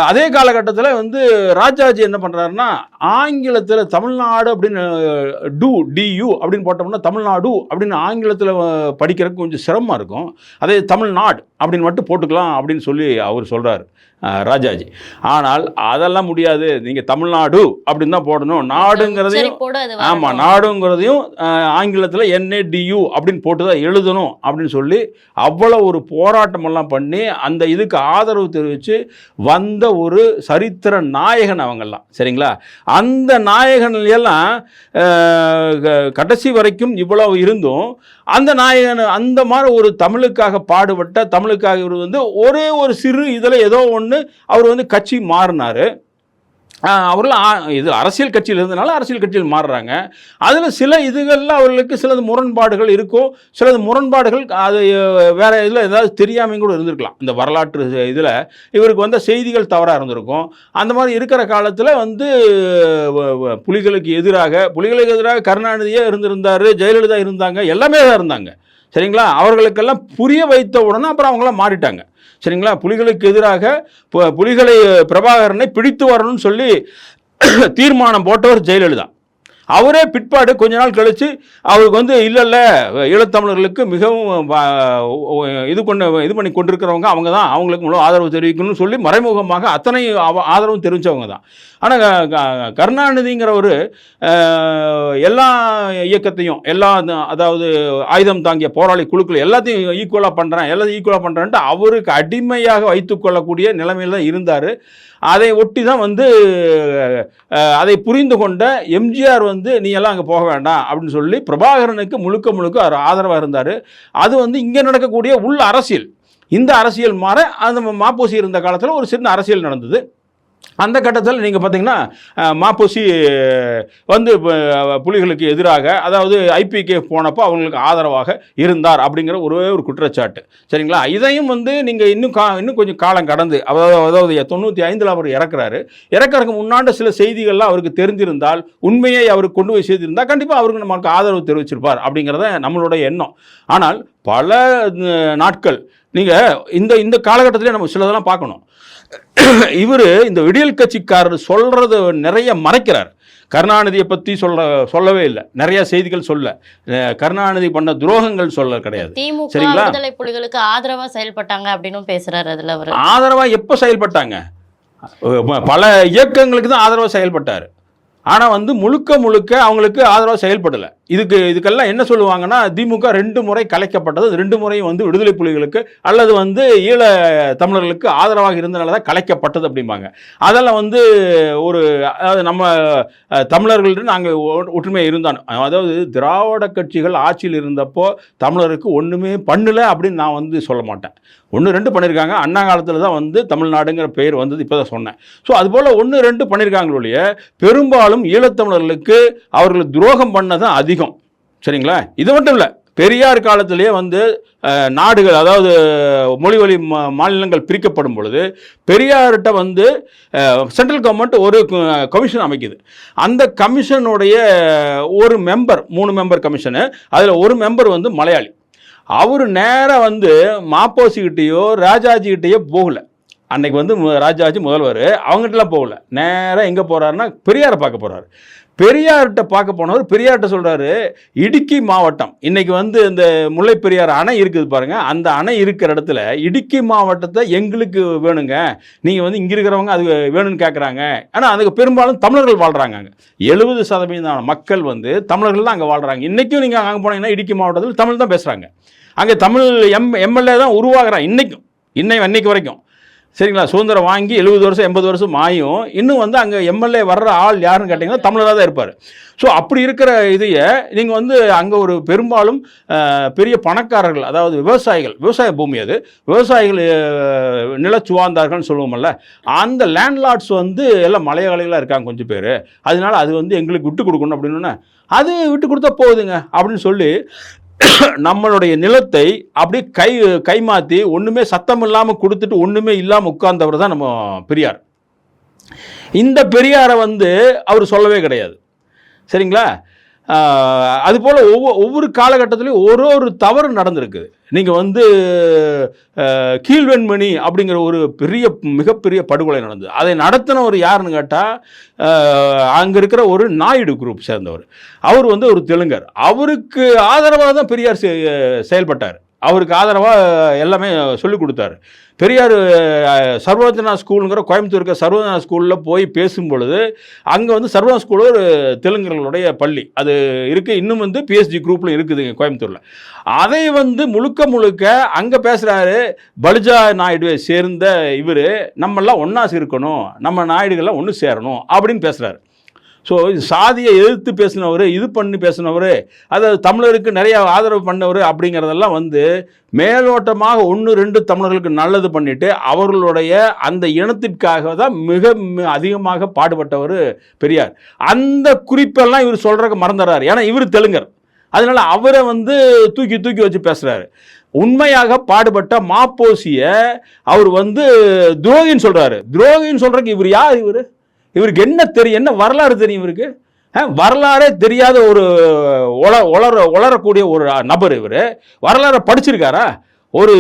அதே காலகட்டத்தில் வந்து ராஜாஜி என்ன பண்ணுறாருன்னா ஆங்கிலத்தில் தமிழ்நாடு அப்படின்னு டியூ அப்படின்னு போட்டோம்னா தமிழ்நாடு அப்படின்னு ஆங்கிலத்தில் படிக்கிறதுக்கு கொஞ்சம் சிரமமாக இருக்கும். அதே தமிழ்நாடு அப்படின்னு மட்டும் போட்டுக்கலாம் அப்படின்னு சொல்லி அவர் சொல்கிறார் ராஜாஜி. ஆனால் அதெல்லாம் முடியாது, நீங்கள் தமிழ்நாடு அப்படின்னு தான் போடணும், நாடுங்கிறதையும் ஆமாம் நாடுங்கிறதையும் ஆங்கிலத்தில் NADU அப்படின்னு போட்டு தான் எழுதணும் அப்படின்னு சொல்லி அவ்வளோ ஒரு போராட்டமெல்லாம் பண்ணி அந்த இதுக்கு ஆதரவு தெரிவித்து வந்த ஒரு சரித்திர நாயகன் அவங்கெல்லாம். சரிங்களா? அந்த நாயகன் எல்லாம் கடைசி வரைக்கும் இவ்வளவு இருந்தும் அந்த நாயகன் அந்த மாதிரி ஒரு தமிழுக்காக பாடுபட்ட தமிழுக்காக இவர் வந்து ஒரே ஒரு சிறு இதில் ஏதோ ஒன்று அவர் வந்து கட்சி மாறினார். அவர்கள் இது அரசியல் கட்சியில் இருந்தனால அரசியல் கட்சியில் மாறுறாங்க. அதில் சில இதுகளில் அவர்களுக்கு சிலது முரண்பாடுகள் இருக்கும். சிலது முரண்பாடுகள் அது வேறு இதில் ஏதாவது தெரியாமல் கூட இருந்திருக்கலாம். இந்த வரலாற்று இதில் இவருக்கு வந்த செய்திகள் தவறாக இருந்திருக்கும். அந்த மாதிரி இருக்கிற காலத்தில் வந்து புலிகளுக்கு எதிராக கருணாநிதியே இருந்திருந்தார், ஜெயலலிதா இருந்தாங்க, எல்லாமே தான் இருந்தாங்க. சரிங்களா? அவர்களுக்கெல்லாம் புரிய வைத்த உடனே அப்புறம் அவங்களாம் மாறிட்டாங்க. சரிங்களா? புலிகளுக்கு எதிராக புலிகளை பிரபாகரனை பிடித்து வரணும்னு சொல்லி தீர்மானம் போட்டவர் ஜெயலலிதா. அவரே பிற்பாடு கொஞ்ச நாள் கழித்து அவருக்கு வந்து இல்லை ஈழத்தமிழர்களுக்கு மிகவும் இது பண்ணி கொண்டிருக்கிறவங்க அவங்க தான், அவங்களுக்கு முழு ஆதரவு தெரிவிக்கணும்னு சொல்லி மறைமுகமாக அத்தனை ஆதரவும் தெரிவித்தவங்க தான். ஆனால் கருணாநிதிங்கிற ஒரு எல்லா இயக்கத்தையும் அதாவது ஆயுதம் தாங்கிய போராளி குழுக்கள் எல்லாத்தையும் ஈக்குவலாக பண்ணுறேன்ட்டு அவருக்கு அடிமையாக வைத்துக்கொள்ளக்கூடிய நிலைமையில் தான் இருந்தார். அதை ஒட்டி தான் வந்து அதை புரிந்து கொண்ட எம்ஜிஆர் வந்து நீ எல்லாம் அங்கே போக வேண்டாம் அப்படின்னு சொல்லி பிரபாகரனுக்கு முழுக்க அவர் ஆதரவாக இருந்தார். அது வந்து இங்கே நடக்கக்கூடிய உள் அரசியல், இந்த அரசியல் மாற அந்த மாப்போசி இருந்த காலத்தில் ஒரு சின்ன அரசியல் நடந்தது. அந்த கட்டத்தில் நீங்கள் பார்த்தீங்கன்னா மாப்போசி வந்து புலிகளுக்கு எதிராக, அதாவது IPK போனப்போ அவங்களுக்கு ஆதரவாக இருந்தார் அப்படிங்கிற ஒரே ஒரு குற்றச்சாட்டு. சரிங்களா? இதையும் வந்து நீங்கள் இன்னும் கொஞ்சம் காலம் கடந்து, அதாவது 95 அவர் இறக்குறதுக்கு முன்னாடி சில செய்திகள்லாம் அவருக்கு தெரிஞ்சிருந்தால், உண்மையை அவருக்கு கொண்டு போய் செய்திருந்தால் கண்டிப்பாக அவருக்கு நமக்கு ஆதரவு தெரிவிச்சிருப்பார் அப்படிங்கிறத நம்மளுடைய எண்ணம். ஆனால் பல நாட்கள் நீங்கள் இந்த காலகட்டத்திலே நம்ம சிலதெல்லாம் பார்க்கணும். இவர் இந்த விடியல் கட்சிக்காரர் சொல்றது நிறைய மறைக்கிறார். கருணாநிதியை பற்றி சொல்லவே இல்லை, நிறைய செய்திகள் கருணாநிதி பண்ண துரோகங்கள் சொல்ல கிடையாது. சரிங்களா? விடுதலை புலிகளுக்கு ஆதரவா செயல்பட்டாங்க அப்படின்னு பேசுறாரு. அதுல அவர் ஆதரவா எப்போ செயல்பட்டாங்க? பல இயக்கங்களுக்கு தான் ஆதரவா செயல்பட்டார். ஆனால் வந்து முழுக்க அவங்களுக்கு ஆதரவாக செயல்படலை. இதுக்கெல்லாம் என்ன சொல்லுவாங்கன்னா, திமுக 2 முறை கலைக்கப்பட்டது, 2 முறையும் வந்து விடுதலை புலிகளுக்கு அல்லது வந்து ஈழ தமிழர்களுக்கு ஆதரவாக இருந்தனால தான் கலைக்கப்பட்டது அப்படிம்பாங்க. அதெல்லாம் வந்து ஒரு அதாவது நம்ம தமிழர்கள்ட்டு நாங்கள் ஒற்றுமையாக இருந்தானோ, அதாவது திராவிட கட்சிகள் ஆட்சியில் இருந்தப்போ தமிழருக்கு ஒன்றுமே பண்ணல அப்படின்னு நான் வந்து சொல்ல மாட்டேன். 1-2 பண்ணியிருக்காங்க. அண்ணா காலத்தில் தான் வந்து தமிழ்நாடுங்கிற பெயர் வந்தது, இப்போ தான் சொன்னேன். ஸோ அதுபோல் 1-2 பண்ணியிருக்காங்களே, பெரும்பாலும் ஈழத்தமிழர்களுக்கு அவர்கள் துரோகம் பண்ணதான் அதிகம். சரிங்களா? இது மட்டும் இல்லை, பெரியார் காலத்திலேயே வந்து நாடுகள் அதாவது மொழிவழி மாநிலங்கள் பிரிக்கப்படும் பொழுது பெரியார்கிட்ட வந்து சென்ட்ரல் கவர்மெண்ட் ஒரு கமிஷன் அமைக்குது. அந்த கமிஷனுடைய ஒரு மெம்பர், 3 மெம்பர் கமிஷனு, அதில் ஒரு மெம்பர் வந்து மலையாளி. அவர் நேராக வந்து மாப்போசிக்கிட்டேயோ ராஜாஜிக்கிட்டேயோ போகல. அன்னைக்கு வந்து ராஜாஜி முதல்வர், அவங்ககிட்டலாம் போகல. நேராக எங்கே போகிறாருன்னா பெரியாரை பார்க்க போகிறாரு. பெரியார்கிட்ட பார்க்க போனவர் பெரியார்கிட்ட சொல்கிறாரு, இடுக்கி மாவட்டம் இன்னைக்கு வந்து இந்த முல்லை பெரியார் அணை இருக்குது பாருங்கள், அந்த அணை இருக்கிற இடத்துல இடுக்கி மாவட்டத்தை எங்களுக்கு வேணுங்க, நீங்கள் வந்து இங்கே இருக்கிறவங்க அது வேணும்னு கேட்குறாங்க. ஆனால் அதுக்கு பெரும்பாலும் தமிழர்கள் வாழ்கிறாங்க. அங்கே 70% மக்கள் வந்து தமிழர்கள் தான் அங்கே வாழ்கிறாங்க. இன்றைக்கும் நீங்கள் அங்கே போனீங்கன்னா இடுக்கி மாவட்டத்தில் தமிழ் தான் பேசுகிறாங்க. அங்கே தமிழ் எம்எல்ஏ தான் உருவாகிறான் இன்னைக்கும், இன்னைக்கு வரைக்கும். சரிங்களா? சுதந்திரம் வாங்கி 70 வருஷம் 80 வருஷம் ஆயும் இன்னும் வந்து அங்கே எம்எல்ஏ வர்ற ஆள் யாருன்னு கேட்டிங்கன்னா தமிழராக தான் இருப்பார். ஸோ அப்படி இருக்கிற இதையை நீங்கள் வந்து அங்கே ஒரு பெரும்பாலும் பெரிய பணக்காரர்கள், அதாவது விவசாயிகள், விவசாய பூமி அது, விவசாயிகள் நிலச்சுவாந்தார்கள்னு சொல்லுவோம்ல, அந்த லேண்ட்லார்ட்ஸ் வந்து எல்லாம் மலையாளிகளாக இருக்காங்க கொஞ்சம் பேர். அதனால அது வந்து எங்களுக்கு விட்டு கொடுக்கணும் அப்படின்னு, அது விட்டு கொடுத்தா போகுதுங்க அப்படின்னு சொல்லி நம்மளுடைய நிலத்தை அப்படியே கைமாற்றி ஒன்றுமே சத்தம் இல்லாமல் கொடுத்துட்டு ஒன்றுமே இல்லாமல் உட்கார்ந்தவர் தான் நம்ம பெரியார். இந்த பெரியாரை வந்து அவர் சொல்லவே கிடையாது. சரிங்களா? அதுபோல் ஒவ்வொரு காலகட்டத்திலையும் ஒரு தவறு நடந்திருக்கு. நீங்கள் வந்து கீழ்வெண்மணி அப்படிங்கிற ஒரு மிகப்பெரிய படுகொலை நடந்தது. அதை நடத்தினவர் யாருன்னு கேட்டால் அங்கே இருக்கிற ஒரு நாயுடு குரூப் சேர்ந்தவர். அவர் வந்து ஒரு தெலுங்கர். அவருக்கு ஆதரவாக தான் பெரியார் செயல்பட்டார். அவருக்கு ஆதரவாக எல்லாமே சொல்லிக் கொடுத்தாரு. பெரியார் சர்வோதனா ஸ்கூலுங்கிற கோயம்புத்தூர் இருக்க சர்வோதனா ஸ்கூலில் போய் பேசும் பொழுது அங்கே வந்து சர்வோதனா ஸ்கூல் ஒரு தெலுங்கர்களுடைய பள்ளி அது இருக்குது. இன்னும் வந்து பிஎஸ்ஜி குரூப்பில் இருக்குதுங்க கோயம்புத்தூரில். அதை வந்து முழுக்க அங்கே பேசுகிறாரு. பலுஜா நாயுடுவை சேர்ந்த இவர், நம்மெல்லாம் ஒன்றா இருக்கணும், நம்ம நாயுடுகள்லாம் ஒன்று சேரணும் அப்படின்னு பேசுகிறாரு. ஸோ சாதியை எதிர்த்து பேசினவர், இது பண்ணி பேசினவர், அதாவது தமிழருக்கு நிறைய ஆதரவு பண்ணவர் அப்படிங்கிறதெல்லாம் வந்து மேலோட்டமாக 1-2 தமிழர்களுக்கு நல்லது பண்ணிட்டு அவர்களுடைய அந்த இனத்திற்காக தான் மிக அதிகமாக பாடுபட்டவர் பெரியார். அந்த குறிப்பெல்லாம் இவர் சொல்கிறக்கு மறந்துடுறாரு. ஏன்னா இவர் தெலுங்கர். அதனால் அவரை வந்து தூக்கி வச்சு பேசுகிறாரு. உண்மையாக பாடுபட்ட மாப்போசியை அவர் வந்து துரோகின்னு சொல்கிறாரு. துரோகின்னு சொல்கிறக்கு இவர் யார்? இவருக்கு என்ன தெரியும்? என்ன வரலாறு தெரியும் இவருக்கு? வரலாறே தெரியாத ஒரு உளரக்கூடிய ஒரு நபர் இவர். வரலாறை படிச்சிருக்காரா? ஒரு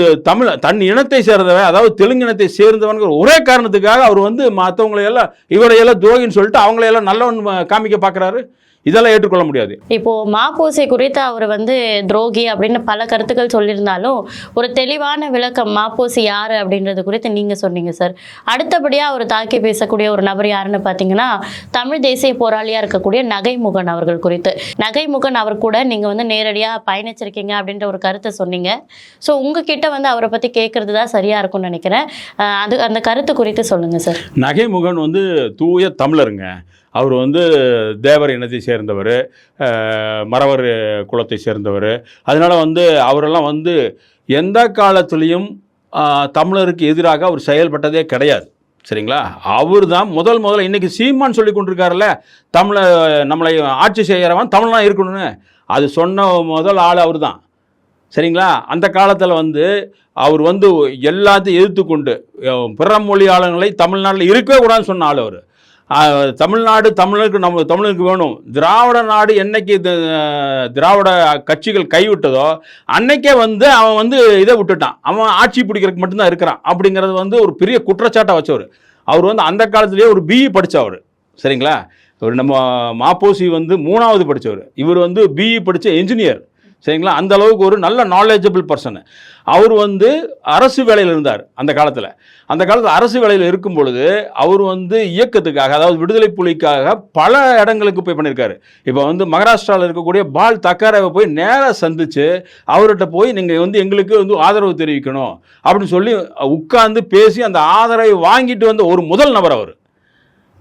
தன் இனத்தை சேர்ந்தவன், அதாவது தெலுங்கு இனத்தை சேர்ந்தவன் ஒரே காரணத்துக்காக அவர் வந்து மற்றவங்களையெல்லாம் இவரையெல்லாம் துரோகின்னு சொல்லிட்டு அவங்களையெல்லாம் நல்லவன் காமிக்க பார்க்குறாரு. இதெல்லாம் ஏற்றுக்கொள்ள முடியாது. இப்போ மாப்போசி குறித்து அவர் வந்து துரோகி அப்படின்னு பல கருத்துக்கள் சொல்லியிருந்தாலும் ஒரு தெளிவான விளக்கம் மாப்போசி யாரு அப்படின்றது குறித்து நீங்க சொன்னீங்க சார். அடுத்தபடியா அவர் தாக்கி பேசக்கூடிய ஒரு நபர் யாருன்னு பார்த்தீங்கன்னா தமிழ் தேசிய போராளியா இருக்கக்கூடிய நகைமுகன் அவர்கள் குறித்து. நகைமுகன் அவர் கூட நீங்க வந்து நேரடியாக பயணிச்சிருக்கீங்க அப்படின்ற ஒரு கருத்தை சொன்னீங்க. ஸோ உங்ககிட்ட வந்து அவரை பத்தி கேட்கறது தான் சரியா இருக்கும்னு நினைக்கிறேன். அந்த கருத்து குறித்து சொல்லுங்க சார். நகைமுகன் வந்து தூய தமிழருங்க. அவர் வந்து தேவர் இனத்தை சேர்ந்தவர், மறவர் குலத்தை சேர்ந்தவர். அதனால் வந்து அவரெல்லாம் வந்து எந்த காலத்துலேயும் தமிழருக்கு எதிராக அவர் செயல்பட்டதே கிடையாது. சரிங்களா? அவர் தான் முதல்ல இன்றைக்கி சீமான் சொல்லி கொண்டிருக்காருல்ல, நம்மளை ஆட்சி செய்கிறவன் தமிழ்லாம் இருக்கணும்னு, அது சொன்ன முதல் ஆள் அவர் தான். சரிங்களா? அந்த காலத்தில் வந்து அவர் வந்து எல்லாத்தையும் எதிர்த்து கொண்டு பிற மொழியாளர்களை தமிழ்நாட்டில் இருக்கவே கூடாதுன்னு சொன்ன ஆள் அவர். தமிழ்நாடு தமிழருக்கு வேணும். திராவிட நாடு என்னைக்கு திராவிட கட்சிகள் கைவிட்டதோ அன்னைக்கே வந்து அவன் வந்து இதை விட்டுட்டான். அவன் ஆட்சி பிடிக்கிறதுக்கு மட்டும்தான் இருக்கிறான் அப்படிங்கிறது வந்து ஒரு பெரிய குற்றச்சாட்டை வச்சவர். அவர் வந்து அந்த காலத்திலேயே ஒரு பிஇ படித்தவர். சரிங்களா? நம்ம மாப்போசி வந்து 3வது படித்தவர். இவர் வந்து பிஇ படித்த என்ஜினியர். சரிங்களா. அந்த அளவுக்கு ஒரு நல்ல நாலேஜபிள் பர்சன். அவர் வந்து அரசு வேலையில் இருந்தார் அந்த காலத்தில் அரசு வேலையில் இருக்கும் பொழுது அவர் வந்து இயக்கத்துக்காக, அதாவது விடுதலை புலிக்காக பல இடங்களுக்கு போய் பண்ணியிருக்காரு. இப்போ வந்து மகாராஷ்டிராவில் இருக்கக்கூடிய பால் தக்காராவை போய் நேராக சந்திச்சு அவர்கிட்ட போய் நீங்கள் வந்து எங்களுக்கு வந்து ஆதரவு தெரிவிக்கணும் அப்படின்னு சொல்லி உட்கார்ந்து பேசி அந்த ஆதரவை வாங்கிட்டு வந்த ஒரு முதல் நபர்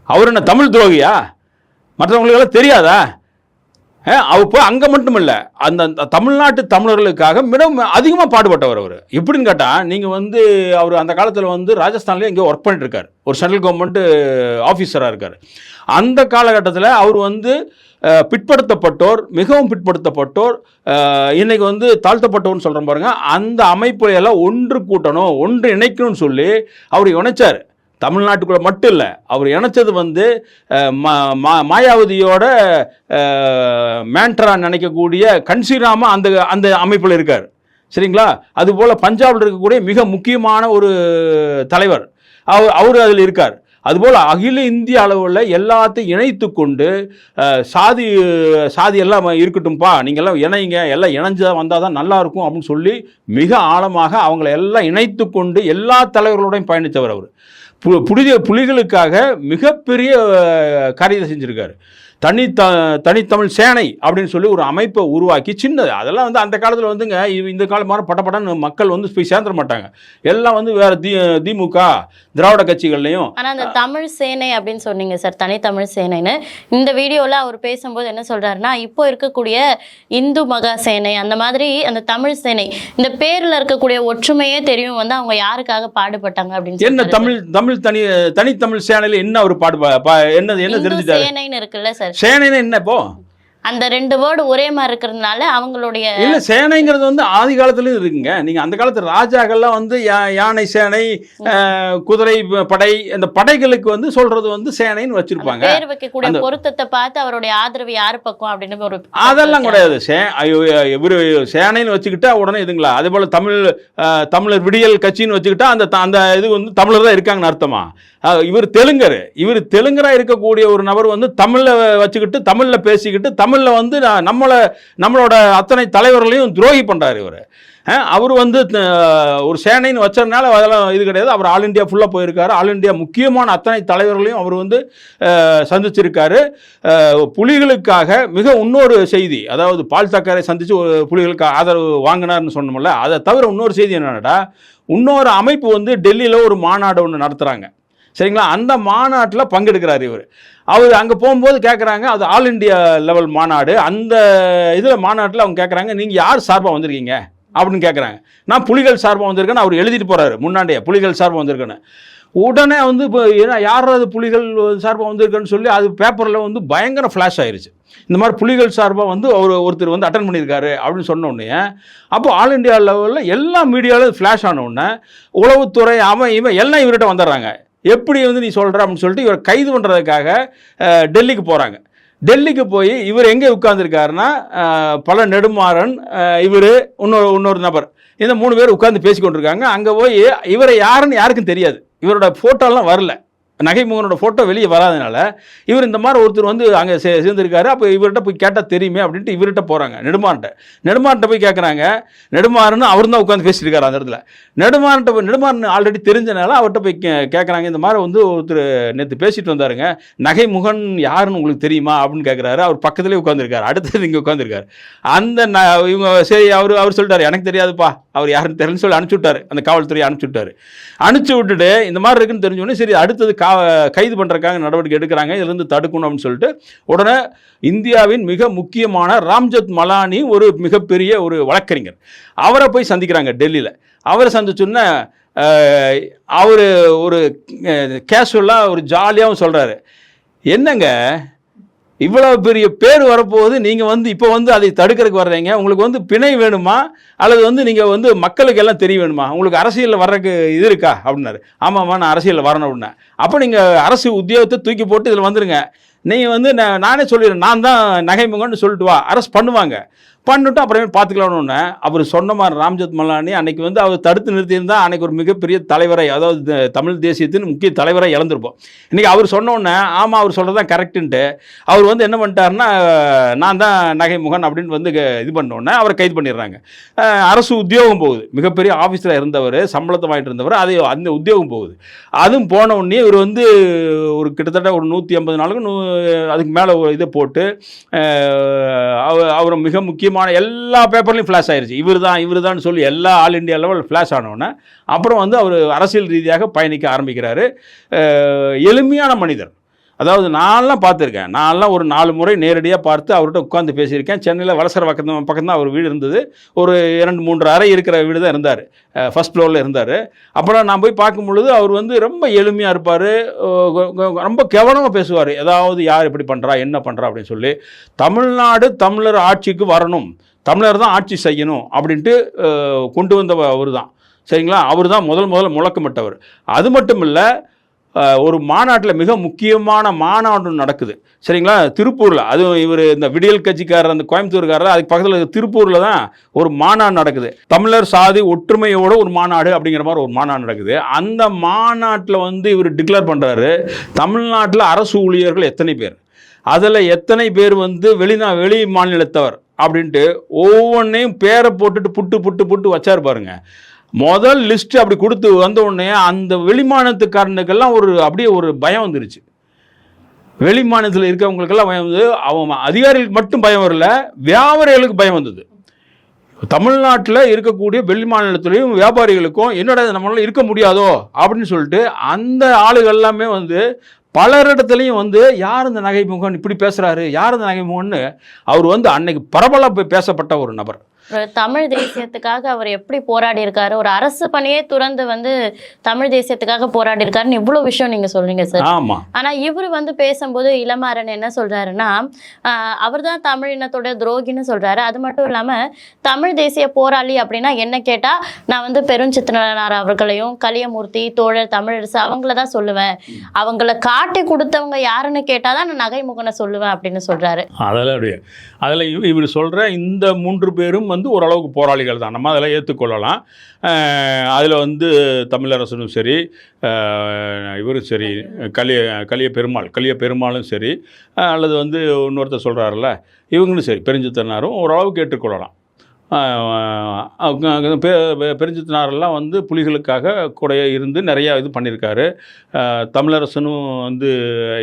அவர் என்ன தமிழ் துரோகியா? மற்றவங்களுக்கெல்லாம் தெரியாதா? அவர் போய் அங்கே மட்டும் இல்லை, அந்த தமிழ்நாட்டு தமிழர்களுக்காக மிகவும் அதிகமாக பாடுபட்டவர் அவர். எப்படின்னு கேட்டால், நீங்கள் வந்து அவர் அந்த காலத்தில் வந்து ராஜஸ்தான்லேயே எங்கேயோ ஒர்க் பண்ணிட்டு இருக்கார், ஒரு சென்ட்ரல் கவர்மெண்ட் ஆஃபீஸராக இருக்கார். அந்த காலகட்டத்தில் அவர் வந்து பிற்படுத்தப்பட்டோர், மிகவும் பிற்படுத்தப்பட்டோர், இன்னைக்கு வந்து தாழ்த்தப்பட்டோர்னு சொல்கிறோம் பாருங்க, அந்த அமைப்புலையெல்லாம் ஒன்று கூட்டணும், ஒன்று இணைக்கணும்னு சொல்லி அவர் இணைச்சார். தமிழ்நாட்டுக்குள்ள மட்டும் இல்லை, அவர் இணைச்சது வந்து மாயாவதியோட மேண்ட்ரா நினைக்கக்கூடிய கன்சிராமா அந்த அமைப்பில் இருக்கார். சரிங்களா. அதுபோல் பஞ்சாபில் இருக்கக்கூடிய மிக முக்கியமான ஒரு தலைவர் அவர் அதில் இருக்கார். அதுபோல் அகில இந்திய அளவில் எல்லாத்தையும் இணைத்து கொண்டு சாதி எல்லாம் இருக்கட்டும்ப்பா, நீங்கள்லாம் இணைங்க, எல்லாம் இணைஞ்சு வந்தால் தான் நல்லாயிருக்கும் அப்படின்னு சொல்லி மிக ஆழமாக அவங்கள எல்லாம் இணைத்து கொண்டு எல்லா தலைவர்களோடையும் பயணித்தவர் அவர். புலிகளுக்காக மிகப்பெரிய காரியத்தை செஞ்சுருக்காரு. தனித்தமிழ் சேனை அப்படின்னு சொல்லி ஒரு அமைப்பை உருவாக்கி, சின்னது அதெல்லாம் வந்து அந்த காலத்தில் வந்துங்க, இந்த காலம் மாதிரி பட்டப்படன்னு மக்கள் வந்து போய் சேர்ந்துட மாட்டாங்க. எல்லாம் வந்து வேற திமுக திராவிட கட்சிகள்லையும். ஆனால் அந்த தமிழ் சேனை அப்படின்னு சொன்னீங்க சார், தனித்தமிழ் சேனைன்னு. இந்த வீடியோவில் அவர் பேசும்போது என்ன சொல்கிறாருன்னா, இப்போ இருக்கக்கூடிய இந்து மகா சேனை அந்த மாதிரி அந்த தமிழ் சேனை இந்த பேரில் இருக்கக்கூடிய ஒற்றுமையே தெரியும் வந்து அவங்க யாருக்காக பாடுபட்டாங்க அப்படின்னு. என்ன தமிழ் தனித்தமிழ் சேனையில் என்ன ஒரு என்ன தெரிஞ்சுட்டாரு? சேனைன்னு இருக்குல்ல சார், சேனைன்னு என்ன இப்போ அந்த ரெண்டு வேர்டு ஒரே மாதிரி இருக்கிறதுனால அவங்களுடைய இல்ல, சேனைங்கிறது வந்து ஆதி காலத்துலயும் இருக்குங்க. நீங்க அந்த காலத்து ராஜாக்கள்லாம் வந்து யானை சேனை, குதிரை படை, இந்த படைகளுக்கு வந்து சொல்றது வந்து சேனைன்னு வச்சிருப்பாங்க. பேர் வைக்கக்கூடிய பொருத்தத்தை பார்த்து அவருடைய ஆதரவு யாரு பக்கம் அப்படின்னு ஒரு அதெல்லாம் கிடையாது. இவரு சேனைன்னு வச்சுக்கிட்டா உடனே இதுங்களா? அதே போல தமிழர் விடியல் கட்சின்னு வச்சுக்கிட்டா அந்த இது வந்து தமிழர் தான் இருக்காங்கன்னு அர்த்தமா? இவர் தெலுங்கரா இருக்கக்கூடிய ஒரு நபர் வந்து தமிழ்ல வச்சுக்கிட்டு, தமிழ்ல பேசிக்கிட்டு, தமிழ்ல வந்து நம்மளோட அத்தனை தலைவர்களையும் துரோகி பண்றாரு இவர். அவர் வந்து ஒரு சேனைன்னு வச்சதுனால அதெல்லாம் இது கிடையாது. அவர் ஆல் இண்டியா ஃபுல்லாக போயிருக்காரு. ஆல் இண்டியா முக்கியமான அத்தனை தலைவர்களையும் அவர் வந்து சந்திச்சிருக்காரு. புலிகளுக்காக மிக இன்னொரு செய்தி, அதாவது பால் தாக்கரே சந்தித்து புலிகளுக்கு ஆதரவு வாங்கினார்னு சொன்னோம்ல, அதை தவிர இன்னொரு செய்தி என்னன்னா, இன்னொரு அமைப்பு வந்து டெல்லியில் ஒரு மாநாடு ஒன்று நடத்துகிறாங்க. சரிங்களா. அந்த மாநாட்டில் பங்கெடுக்கிறார் இவர். அவர் அங்கே போகும்போது கேட்குறாங்க, அது ஆல் இண்டியா லெவல் மாநாடு. அந்த இதில் மாநாட்டில் அவங்க கேட்குறாங்க, நீங்கள் யார் சார்பாக வந்திருக்கீங்க அப்படின்னு கேட்குறாங்க. நான் புலிகள் சார்பாக வந்திருக்கேன்னு அவர் எழுதிட்டு போகிறாரு முன்னாடியே, புலிகள் சார்பாக வந்திருக்கேன்னு. உடனே வந்து இப்போ ஏன்னா யாராவது புலிகள் சார்பாக வந்திருக்குன்னு சொல்லி அது பேப்பரில் வந்து பயங்கர ஃப்ளாஷ் ஆயிடுச்சு. இந்த மாதிரி புலிகள் சார்பாக வந்து ஒருத்தர் வந்து அட்டன் பண்ணியிருக்காரு அப்படின்னு சொன்ன உடனே, அப்போ ஆல் இண்டியா லெவலில் எல்லா மீடியாவில் ஃப்ளாஷ் ஆன உடனே உளவுத்துறை இவன் எல்லாம் இவர்கிட்ட வந்துடுறாங்க. எப்படி வந்து நீ சொல்கிற அப்படின்னு சொல்லிட்டு இவர் கைது பண்ணுறதுக்காக டெல்லிக்கு போகிறாங்க. டெல்லிக்கு போய் இவர் எங்கே உட்கார்ந்துருக்காருன்னா, பல நெடுமாறன், இவர் இன்னொரு நபர், இந்த 3 பேர் உட்கார்ந்து பேசி கொண்டிருக்காங்க. அங்கே போய் இவரை யாருன்னு யாருக்கும் தெரியாது, இவரோட ஃபோட்டோலாம் வரல, நகைமுகனோட ஃபோட்டோ வெளியே வராதனால இவர் இந்த மாதிரி ஒருத்தர் வந்து அங்கே சேர்ந்துருக்காரு. அப்போ இவர்கிட்ட போய் கேட்டால் தெரியுமே அப்படின்ட்டு இவர்கிட்ட போகிறாங்க. நெடுமாறன்ட்ட போய் கேட்குறாங்க. நெடுமாறன் அவர் தான் உட்காந்து பேசியிருக்காரு அந்த இடத்துல. நெடுமாறன் ஆல்ரெடி தெரிஞ்சனால அவர்கிட்ட போய் கேட்குறாங்க, இந்த மாதிரி வந்து ஒருத்தர் நேற்று பேசிட்டு வந்தாருங்க, நகைமுகன் யாருன்னு உங்களுக்கு தெரியுமா அப்படின்னு கேட்குறாரு. அவர் பக்கத்துலேயே உட்காந்துருக்காரு, அடுத்தது இங்கே உட்காந்துருக்காரு. இவங்க சரி அவர் சொல்லிட்டாரு, எனக்கு தெரியாதுப்பா, அவர் யாருன்னு தெரியுன்னு சொல்லி அனுப்பிச்சி விட்டாரு, அந்த காவல்துறையை அனுப்பிச்சி விட்டாரு. அனுப்பிச்சி விட்டுட்டு இந்த மாதிரி இருக்குன்னு தெரிஞ்சோடனே சரி அடுத்தது கைது பண்ணுறதுக்காக நடவடிக்கை எடுக்கிறாங்க, இதுலேருந்து தடுக்கணும் அப்படின்னு சொல்லிட்டு உடனே இந்தியாவின் மிக முக்கியமான ராம்ஜெத் மலானி, ஒரு மிகப்பெரிய ஒரு வழக்கறிஞர், அவரை போய் சந்திக்கிறாங்க டெல்லியில். அவரை சந்திச்சோன்னா அவர் ஒரு கேஷுவலாக ஒரு ஜாலியாகவும் சொல்கிறாரு, என்னங்க இவ்வளோ பெரிய பேர் வரப்போகுது, நீங்கள் வந்து இப்போ வந்து அதை தடுக்கிறதுக்கு வர்றீங்க, உங்களுக்கு வந்து பிணை வேணுமா அல்லது வந்து நீங்கள் வந்து மக்களுக்கு எல்லாம் தெரிய வேணுமா, உங்களுக்கு அரசியலில் வர்றதுக்கு இது இருக்கா அப்படின்னாரு. ஆமாம்மா நான் அரசியலில் வரணும் அப்படின்னா, அப்போ நீங்கள் அரசு உத்தியோகத்தை தூக்கி போட்டு இதில் வந்துடுங்க, நீங்கள் வந்து நானே சொல்லிடுறேன், நான் தான் நகைமுகன்னு சொல்லிட்டு வா, அரெஸ்ட் பண்ணுவாங்க. பண்ணிட்டு அப்புறமே பார்த்துக்கலாம்னு அவர் சொன்ன மாதிரி ராம்ஜெத் மல்லானி அன்னைக்கு வந்து அவர் தடுத்து நிறுத்தியிருந்தால் அன்னைக்கு ஒரு மிகப்பெரிய தலைவரை, அதாவது தமிழ் தேசியத்தின் முக்கிய தலைவரை இழந்திருப்போம். இன்றைக்கி அவர் சொன்னோன்னே ஆமாம் அவர் சொல்கிறது தான் கரெக்டுன்ட்டு அவர் வந்து என்ன பண்ணிட்டாருன்னா நான் தான் நகைமுகன் அப்படின்னு வந்து இது பண்ணோன்னே அவரை கைது பண்ணிடுறாங்க. அரசு உத்தியோகம் போகுது, மிகப்பெரிய ஆஃபீஸில் இருந்தவர், சம்பளத்தை வாங்கிட்டு இருந்தவர், அது அந்த உத்தியோகம் போகுது. அதுவும் போன உடனே இவர் வந்து ஒரு கிட்டத்தட்ட ஒரு 150 நாளுக்கு அதுக்கு மேலே ஒரு இதை போட்டு அவர் மிக முக்கியமான எல்லா பேப்பர்லையும் ஃப்ளாஷ் ஆயிடுச்சு. இவர் தான் சொல்லி எல்லா ஆல் இண்டியா லெவல் ஃப்ளாஷ் ஆனவுடனே அப்புறம் வந்து அவர் அரசியல் ரீதியாக பயணிக்க ஆரம்பிக்கிறாரு. எளிமையான மனிதர். அதாவது நான்லாம் பார்த்துருக்கேன், நான்லாம் ஒரு 4 முறை நேரடியாக பார்த்து அவர்கிட்ட உட்காந்து பேசியிருக்கேன். சென்னையில் வலசர பக்கம் தான் அவர் வீடு இருந்தது. ஒரு 2-3 அறை இருக்கிற வீடு தான் இருந்தார், ஃபர்ஸ்ட் ஃப்ளோரில் இருந்தார். அப்புறம் நான் போய் பார்க்கும் பொழுது அவர் வந்து ரொம்ப எளிமையாக இருப்பார், ரொம்ப கவனமாக பேசுவார். ஏதாவது யார் இப்படி பண்ணுறா என்ன பண்ணுறா அப்படின்னு சொல்லி, தமிழ்நாடு தமிழர் ஆட்சிக்கு வரணும், தமிழர் தான் ஆட்சி செய்யணும் அப்படின்ட்டு கொண்டு வந்த அவர் தான். சரிங்களா, அவர் தான் முதல் முழக்கமிட்டவர். அது மட்டும் இல்லை, ஒரு மாநாட்டில் மிக முக்கியமான மாநாடு நடக்குது. சரிங்களா, திருப்பூரில். அதுவும் இவர் இந்த விடியல் கட்சிக்காரர் அந்த கோயம்புத்தூர்காரர், அதுக்கு பக்கத்தில் திருப்பூரில் தான் ஒரு மாநாடு நடக்குது. தமிழர் சாதி ஒற்றுமையோட ஒரு மாநாடு அப்படிங்கிற மாதிரி ஒரு மாநாடு நடக்குது. அந்த மாநாட்டில் வந்து இவர் டிக்ளேர் பண்ணுறாரு, தமிழ்நாட்டில் அரசு ஊழியர்கள் எத்தனை பேர், அதில் எத்தனை பேர் வந்து வெளி மாநிலத்தவர் அப்படின்ட்டு ஒவ்வொன்றையும் பேரை போட்டுட்டு புட்டு வச்சார் பாருங்க. முதல் லிஸ்ட் அப்படி கொடுத்து வந்த உடனே அந்த வெளிமாநிலத்துக்காரனுக்கெல்லாம் அப்படியே ஒரு பயம் வந்துருச்சு. வெளிமாநிலத்தில் இருக்கவங்களுக்கெல்லாம் பயம் வந்து, அவங்க அதிகாரிகளுக்கு மட்டும் பயம் வரல, வியாபாரிகளுக்கு பயம் வந்தது. தமிழ்நாட்டில் இருக்கக்கூடிய வெளிமாநிலத்திலையும் வியாபாரிகளுக்கும் என்னோட நம்மளால இருக்க முடியாதோ அப்படின்னு சொல்லிட்டு அந்த ஆளுகள் எல்லாமே வந்து பலரிடத்துலையும் வந்து யார் இந்த நகைமுகன் இப்படி பேசுகிறாரு, யார் இந்த நகைமுகன்னு அவர் வந்து அன்னைக்கு பரபரப்பாக பேசப்பட்ட ஒரு நபர். தமிழ் தேசியத்துக்காக அவர் எப்படி போராடி இருக்காரு, ஒரு அரசு பணியே துறந்து வந்து தமிழ் தேசியத்துக்காக போராடி இருக்காருன்னு இவ்வளவு விஷயம் நீங்க சொல்றீங்க சார். ஆமா. ஆனா இவர் வந்து பேசும்போது இளமாறன் என்ன சொல்றாருன்னா, அவர் தான் தமிழ் இனத்தோட துரோகின்னு சொல்றாரு. அது மட்டும் இல்லாம தமிழ் தேசிய போராளி அப்படின்னா என்ன கேட்டா, நான் வந்து பெருஞ்சித்திரனார் அவர்களையும் கலியமூர்த்தி தோழர் தமிழரசு அவங்கள தான் சொல்லுவேன், அவங்கள காட்டி கொடுத்தவங்க யாருன்னு கேட்டாதான் நான் நகைமுகனை சொல்லுவேன் அப்படின்னு சொல்றாரு. அதில் இவர் சொல்ற இந்த 3 பேரும் வந்து ஓரளவுக்கு போராளிகள் தான், நம்ம அதில் ஏற்றுக்கொள்ளலாம். அதில் வந்து தமிழரசனும் சரி, இவரும் சரி, கலிய பெருமாளும் சரி, அல்லது வந்து இன்னொருத்தர் சொல்கிறாருல்ல இவங்களும் சரி, பெருஞ்சித்திரனாரும் ஓரளவுக்கு ஏற்றுக்கொள்ளலாம். பெருஞ்சித்திரனாரெல்லாம் வந்து புலிகளுக்காக கூட இருந்து நிறையா இது பண்ணியிருக்காரு. தமிழரசனும் வந்து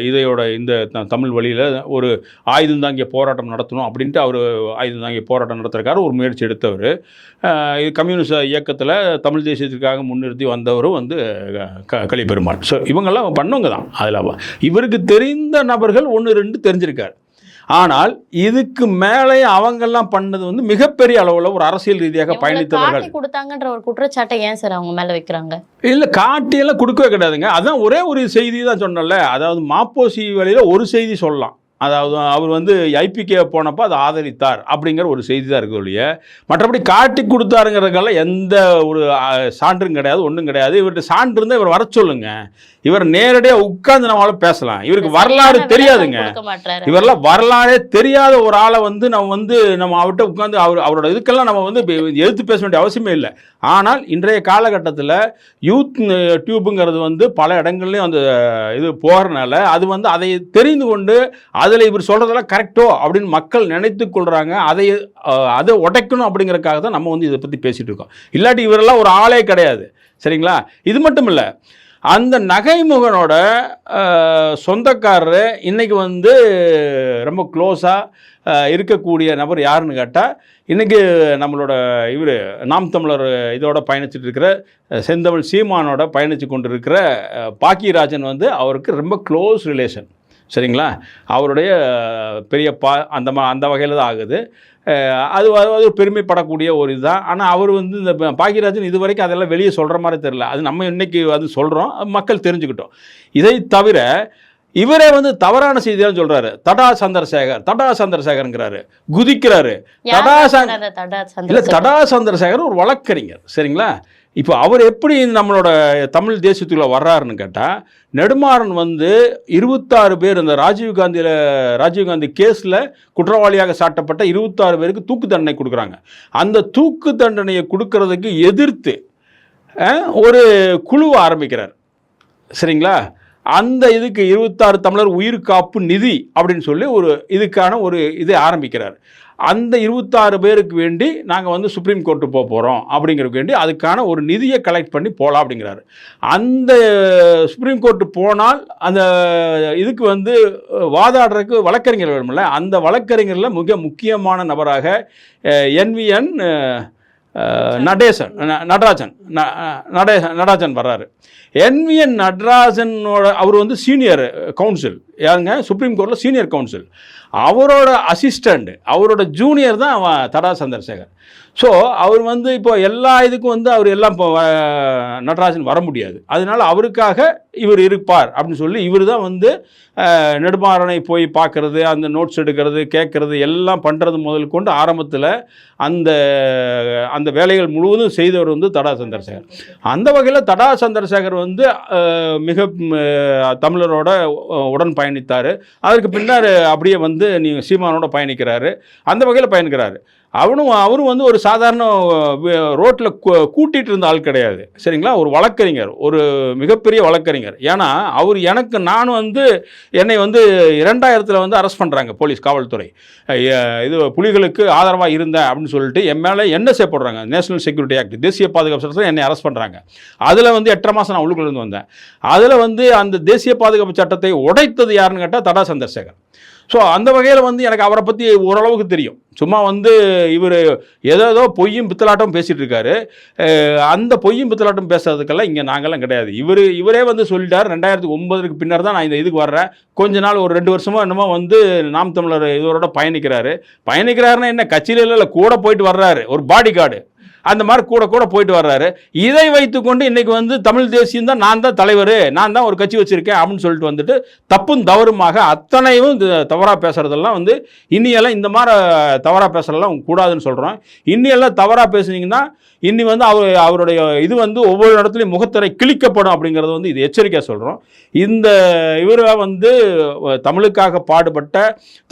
இதையோட இந்த தமிழ் வழியில் ஒரு ஆயுதம் தாங்கிய போராட்டம் நடத்தணும் அப்படின்ட்டு அவர் ஆயுதம் தாங்கிய போராட்டம் நடத்துறதுக்காக ஒரு முயற்சி எடுத்தவர். இது கம்யூனிஸ்ட் இயக்கத்தில் தமிழ் தேசியத்திற்காக முன்னிறுத்தி வந்தவரும் வந்து கலியபெருமாள். ஸோ இவங்கெல்லாம் பண்ணவங்க தான். அதில் இவருக்கு தெரிந்த நபர்கள் 1-2 தெரிஞ்சிருக்காரு. ஆனால் இதுக்கு மேலே அவங்கெல்லாம் பண்ணது வந்து மிகப்பெரிய அளவில் ஒரு அரசியல் ரீதியாக பயணித்தவர்கள் கொடுத்தாங்கன்ற ஒரு குற்றச்சாட்டை ஏன் சார் அவங்க மேலே வைக்கிறாங்க? இல்லை, காட்டியெல்லாம் கொடுக்கவே கிடையாதுங்க. அதான் ஒரே ஒரு செய்தி தான் சொன்னல. அதாவது மாப்போசி வழியில் ஒரு செய்தி சொல்லலாம். அதாவது அவர் வந்து ஐபிகே போனப்போ அதை ஆதரித்தார் அப்படிங்கிற ஒரு செய்தி தான் இருக்குது ஒழிய, மற்றபடி காட்டி கொடுத்தாருங்கிறதுக்கெல்லாம் எந்த ஒரு சான்றும் கிடையாது, ஒன்றும் கிடையாது. இவர்கிட்ட சான்று இருந்தால் இவர் வர சொல்லுங்க, இவர் நேரடியாக உட்கார்ந்து நம்மளால பேசலாம். இவருக்கு வரலாறு தெரியாதுங்க, இவரெல்லாம் வரலாறே தெரியாத ஒரு ஆளை வந்து நம்ம அவர்கிட்ட உட்காந்து அவரோட இதுக்கெல்லாம் நம்ம வந்து எதிர்த்து பேச வேண்டிய அவசியமே இல்லை. ஆனால் இன்றைய காலகட்டத்தில் யூத் டியூப்புங்கிறது வந்து பல இடங்கள்லையும் அந்த இது போகிறனால அது வந்து அதை தெரிந்து கொண்டு அதில் இவர் சொல்கிறதெல்லாம் கரெக்டோ அப்படின்னு மக்கள் நினைத்து கொள்கிறாங்க. அதை உடைக்கணும் அப்படிங்கிறதுக்காக தான் நம்ம வந்து இதை பற்றி பேசிகிட்டு இருக்கோம். இல்லாட்டி இவரெல்லாம் ஒரு ஆளே கிடையாது. சரிங்களா, இது மட்டும் இல்லை, அந்த நகைமுகனோட சொந்தக்காரர் இன்றைக்கி வந்து ரொம்ப க்ளோஸாக இருக்கக்கூடிய நபர் யாருன்னு கேட்டால், இன்றைக்கி நம்மளோட இவர் நாம் தமிழர் இதோட பயணிச்சுட்டு இருக்கிற செந்தமிழ் சீமானோட பயணித்து கொண்டு இருக்கிற பாக்கியராஜன் வந்து அவருக்கு ரொம்ப க்ளோஸ் ரிலேஷன். சரிங்களா, அவருடைய பெரியப்பா அந்த வகையில் தான் ஆகுது. அது ஒரு பெருமைப்படக்கூடிய ஒரு இதுதான். ஆனால் அவர் வந்து இந்த பாக்கியராஜன் இது வரைக்கும் அதெல்லாம் வெளியே சொல்கிற மாதிரி தெரியல. அது நம்ம இன்றைக்கி அது சொல்கிறோம், மக்கள் தெரிஞ்சுக்கிட்டோம். இதை தவிர இவரே வந்து தவறான செய்தியாக சொல்கிறாரு. தடா சந்திரசேகர்ங்கிறாரு, குதிக்கிறாரு. தடா சந்திரசேகர் ஒரு வழக்கறிஞர். சரிங்களா, இப்போ அவர் எப்படி நம்மளோட தமிழ் தேசியத்துக்குள்ள வர்றாருன்னு கேட்டால், நெடுமாறன் வந்து 26 பேர் இந்த ராஜீவ்காந்தி கேஸில் குற்றவாளியாக சாட்டப்பட்ட 26 பேருக்கு தூக்கு தண்டனை கொடுக்குறாங்க. அந்த தூக்கு தண்டனையை கொடுக்கறதுக்கு எதிர்த்து ஒரு குழுவை ஆரம்பிக்கிறார். சரிங்களா? அந்த இதுக்கு 26 தமிழர் உயிர் காப்பு நிதி அப்படின்னு சொல்லி இதுக்கான ஒரு இதை ஆரம்பிக்கிறார். அந்த 26 பேருக்கு வேண்டி நாங்கள் வந்து சுப்ரீம் கோர்ட்டு போக போகிறோம் அப்படிங்கிறதுக்கு வேண்டி அதுக்கான ஒரு நிதியை கலெக்ட் பண்ணி போகலாம் அப்படிங்கிறாரு. அந்த சுப்ரீம் கோர்ட்டு போனால் அந்த இதுக்கு வந்து வாதாடுறதுக்கு வழக்கறிஞர் வேணும்ல, அந்த வழக்கறிஞரில் மிக முக்கியமான நபராக NVN நடராஜன் வர்றாரு. NVN நடராஜனோட அவர் வந்து சீனியர் கவுன்சில், யாருங்க, சுப்ரீம் கோர்ட்டில் சீனியர் கவுன்சில். அவரோட அசிஸ்டண்ட், அவரோட ஜூனியர் தான் தடா சந்திரசேகர். ஸோ அவர் வந்து இப்போ எல்லா இதுக்கும் வந்து அவர் எல்லாம் இப்போ நடராஜன் வர முடியாது. அதனால அவருக்காக இவர் இருப்பார் அப்படின்னு சொல்லி இவர் தான் வந்து நெடுமாறனை போய் பார்க்கறது, அந்த நோட்ஸ் எடுக்கிறது, கேட்கறது எல்லாம் பண்ணுறது முதல் கொண்டு ஆரம்பத்தில் அந்த வேலைகள் முழுவதும் செய்தவர் வந்து தடா சந்திரசேகர். அந்த வகையில் தடா சந்திரசேகர் வந்து மிக தமிழரோட உடன் பயணித்தார். அதற்கு பின்னர் அப்படியே வந்து நீங்கள் சீமானோட பயணிக்கிறாரு. அந்த வகையில் பயணிக்கிறாரு. அவரும் வந்து ஒரு சாதாரண ரோட்டில் கூட்டிகிட்டு இருந்த ஆள் கிடையாது. சரிங்களா? ஒரு வழக்கறிஞர், ஒரு மிகப்பெரிய வழக்கறிஞர். ஏன்னா நானும் வந்து என்னை வந்து 2000 வந்து அரெஸ்ட் பண்ணுறாங்க போலீஸ், காவல்துறை. இது புலிகளுக்கு ஆதரவாக இருந்தேன் அப்படின்னு சொல்லிட்டு என் மேலே NSA போடுறாங்க, நேஷனல் செக்யூரிட்டி ஆக்ட், தேசிய பாதுகாப்பு சட்டத்தில் என்னை அரெஸ்ட் பண்ணுறாங்க. அதில் வந்து 8.5 மாதம் நான் உள்ளுக்குள்ள இருந்து வந்தேன். அதில் வந்து அந்த தேசிய பாதுகாப்பு சட்டத்தை உடைத்தது யாருன்னு கேட்டால் தடா சந்திரசேகர். ஸோ அந்த வகையில் வந்து எனக்கு அவரை பற்றி ஓரளவுக்கு தெரியும். சும்மா வந்து இவர் ஏதோ பொய்யும் பித்தலாட்டம் பேசிகிட்டு இருக்காரு. அந்த பொய்யும் பித்தலாட்டம் பேசுறதுக்கெல்லாம் இங்கே நாங்கள்லாம் கிடையாது. இவரே வந்து சொல்லிட்டார், 2009க்கு பின்னர் தான் நான் இந்த இதுக்கு வர்றேன். கொஞ்ச நாள் ஒரு 2 வருஷமோ என்னமோ வந்து நாம் தமிழர் இதோட பயணிக்கிறாருன்னா என்ன, கட்சியில் இல்லை, கூட போயிட்டு வர்றாரு, ஒரு பாடி கார்டு அந்த மாதிரி கூட போயிட்டு வர்றாரு. இதை வைத்துக்கொண்டு இன்னைக்கு வந்து தமிழ் தேசியம் தான், நான் தான் தலைவர், நான் தான் ஒரு கட்சி வச்சிருக்கேன் அப்படின்னு சொல்லிட்டு வந்துட்டு தப்பும் தவறுமாக அத்தனையும் தவறாக பேசுறதெல்லாம் வந்து இன்னியெல்லாம் இந்த மாதிரி தவறாக பேசுறதெல்லாம் கூடாதுன்னு சொல்கிறோம். இன்னியெல்லாம் தவறாக பேசுனீங்கன்னா இன்னி வந்து அவருடைய இது வந்து ஒவ்வொரு இடத்துலையும் முகத்திரை கிழிக்கப்படும் அப்படிங்கிறது வந்து இது எச்சரிக்கையாக சொல்கிறோம். இந்த இவரை வந்து தமிழுக்காக பாடுபட்ட,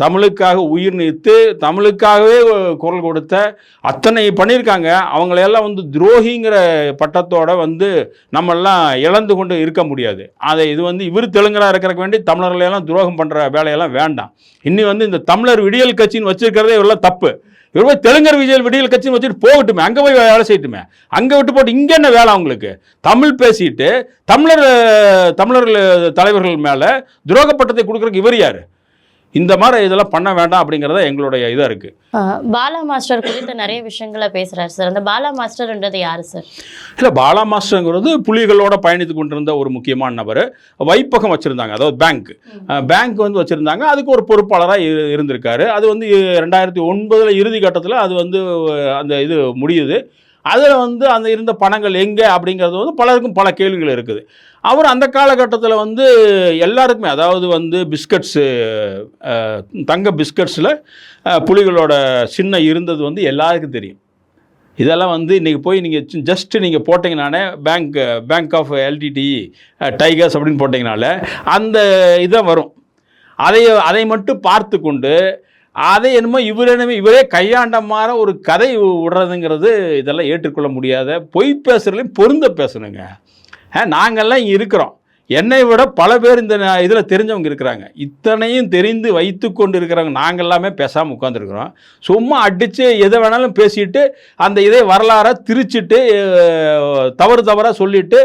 தமிழுக்காக உயிர் நீத்து, தமிழுக்காகவே குரல் கொடுத்த அத்தனை பண்ணியிருக்காங்க. அவங்களையெல்லாம் வந்து துரோகிங்கிற பட்டத்தோட வந்து நம்மெல்லாம் இழந்து கொண்டு இருக்க முடியாது. இது வந்து இவர் தெலுங்கராக இருக்கிறக்கு வேண்டி தமிழர்களையெல்லாம் துரோகம் பண்ணுற வேலையெல்லாம் வேண்டாம். இன்னி வந்து இந்த தமிழர் விடியல் கட்சின்னு வச்சிருக்கிறதே இவரெல்லாம் தப்பு. இவர் போய் தெலுங்கர் விடியல் கட்சின்னு வச்சுட்டு போகட்டுமே, அங்கே போய் வேலை செய்யட்டுமே. அங்கே விட்டு போட்டு இங்கே என்ன வேலை அவங்களுக்கு? தமிழ் பேசிட்டு தமிழர் தலைவர்கள் மேலே துரோகப்பட்டத்தை கொடுக்குறதுக்கு இவர் யார்? இந்த மாதிரி இதெல்லாம் பண்ண வேண்டாம் அப்படிங்கிறத எங்களுடைய இதாக இருக்குது. பாலா மாஸ்டர் குறித்த நிறைய விஷயங்களை பேசுகிறார் சார். அந்த பாலா மாஸ்டர்ன்றது யார் சார்? இல்லை, பாலா மாஸ்டருங்கிறது புலிகளோட பயணித்து கொண்டிருந்த ஒரு முக்கியமான நபர். வைப்பகம் வச்சுருந்தாங்க, அதாவது பேங்க் வந்து வச்சுருந்தாங்க. அதுக்கு ஒரு பொறுப்பாளராக இருந்திருக்காரு. அது வந்து 2009 இறுதி கட்டத்தில் அது வந்து அந்த இது முடியுது. அதில் வந்து அந்த இருந்த பணங்கள் எங்கே அப்படிங்கிறது வந்து பலருக்கும் பல கேள்விகள் இருக்குது. அவர் அந்த காலகட்டத்தில் வந்து எல்லாருக்குமே, அதாவது வந்து பிஸ்கட்ஸு, தங்க பிஸ்கட்ஸில் புலிகளோட சின்னம் இருந்தது வந்து எல்லாருக்கும் தெரியும். இதெல்லாம் வந்து இன்றைக்கி போய் நீங்கள் நீங்கள் போட்டிங்கனாலே பேங்க் ஆஃப் LTTE டைகர்ஸ் அப்படின்னு போட்டிங்கனால அந்த இதை வரும். அதை மட்டும் பார்த்து கொண்டு அதை என்னமோ இவரே கையாண்ட மாதிரி ஒரு கதை விடுறதுங்கிறது இதெல்லாம் ஏற்றுக்கொள்ள முடியாத, பொய் பேசுகிறதுலையும் பொருந்த பேசணுங்க. நாங்கள்லாம் இங்கே இருக்கிறோம், என்னை விட பல பேர் இந்த இதில் தெரிஞ்சவங்க இருக்கிறாங்க. இத்தனையும் தெரிந்து வைத்து கொண்டு இருக்கிறவங்க நாங்கள் எல்லாமே பேசாமல் உட்காந்துருக்குறோம். சும்மா அடித்து எதை வேணாலும் பேசிட்டு அந்த இதே வரலாறை திரிச்சிட்டு தவறாக சொல்லிட்டு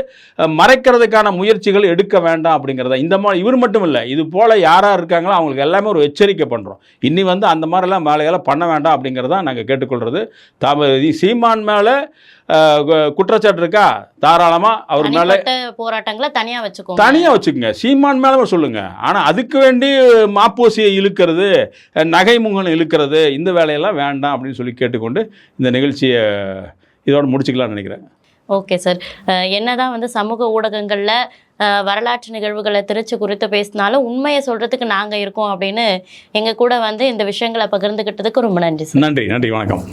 மறைக்கிறதுக்கான முயற்சிகள் எடுக்க வேண்டாம் அப்படிங்கிறத இந்த மாதிரி இவர் மட்டும் இல்லை, இது போல் யாராக இருக்காங்களோ அவங்களுக்கு எல்லாமே ஒரு எச்சரிக்கை பண்ணுறோம். இன்னி வந்து அந்த மாதிரிலாம் வேலையெல்லாம் பண்ண வேண்டாம் அப்படிங்கிறதான் நாங்கள் கேட்டுக்கொள்கிறது. சீமான் மேலே குற்றச்சாட்டு இருக்கா, தாராளமாக அவர் மேலே போராட்டங்களை தனியாக வச்சுக்கோங்க, சீமான் மேலே சொல்லுங்க. ஆனால் அதுக்கு வேண்டி மாப்போசியை இழுக்கிறது, நகை முகன் இழுக்கிறது, இந்த வேலையெல்லாம் வேண்டாம் அப்படின்னு சொல்லி கேட்டுக்கொண்டு இந்த நிகழ்ச்சியை இதோட முடிச்சுக்கலாம்னு நினைக்கிறேன். Okay sir. என்னதான் வந்து சமூக ஊடகங்களில் வரலாற்று நிகழ்வுகளை திருச்சி குறித்து பேசினாலும் உண்மையை சொல்கிறதுக்கு நாங்கள் இருக்கோம் அப்படின்னு எங்கள் கூட வந்து இந்த விஷயங்களை பகிர்ந்துக்கிட்டதுக்கு ரொம்ப நன்றி சார். நன்றி, வணக்கம்.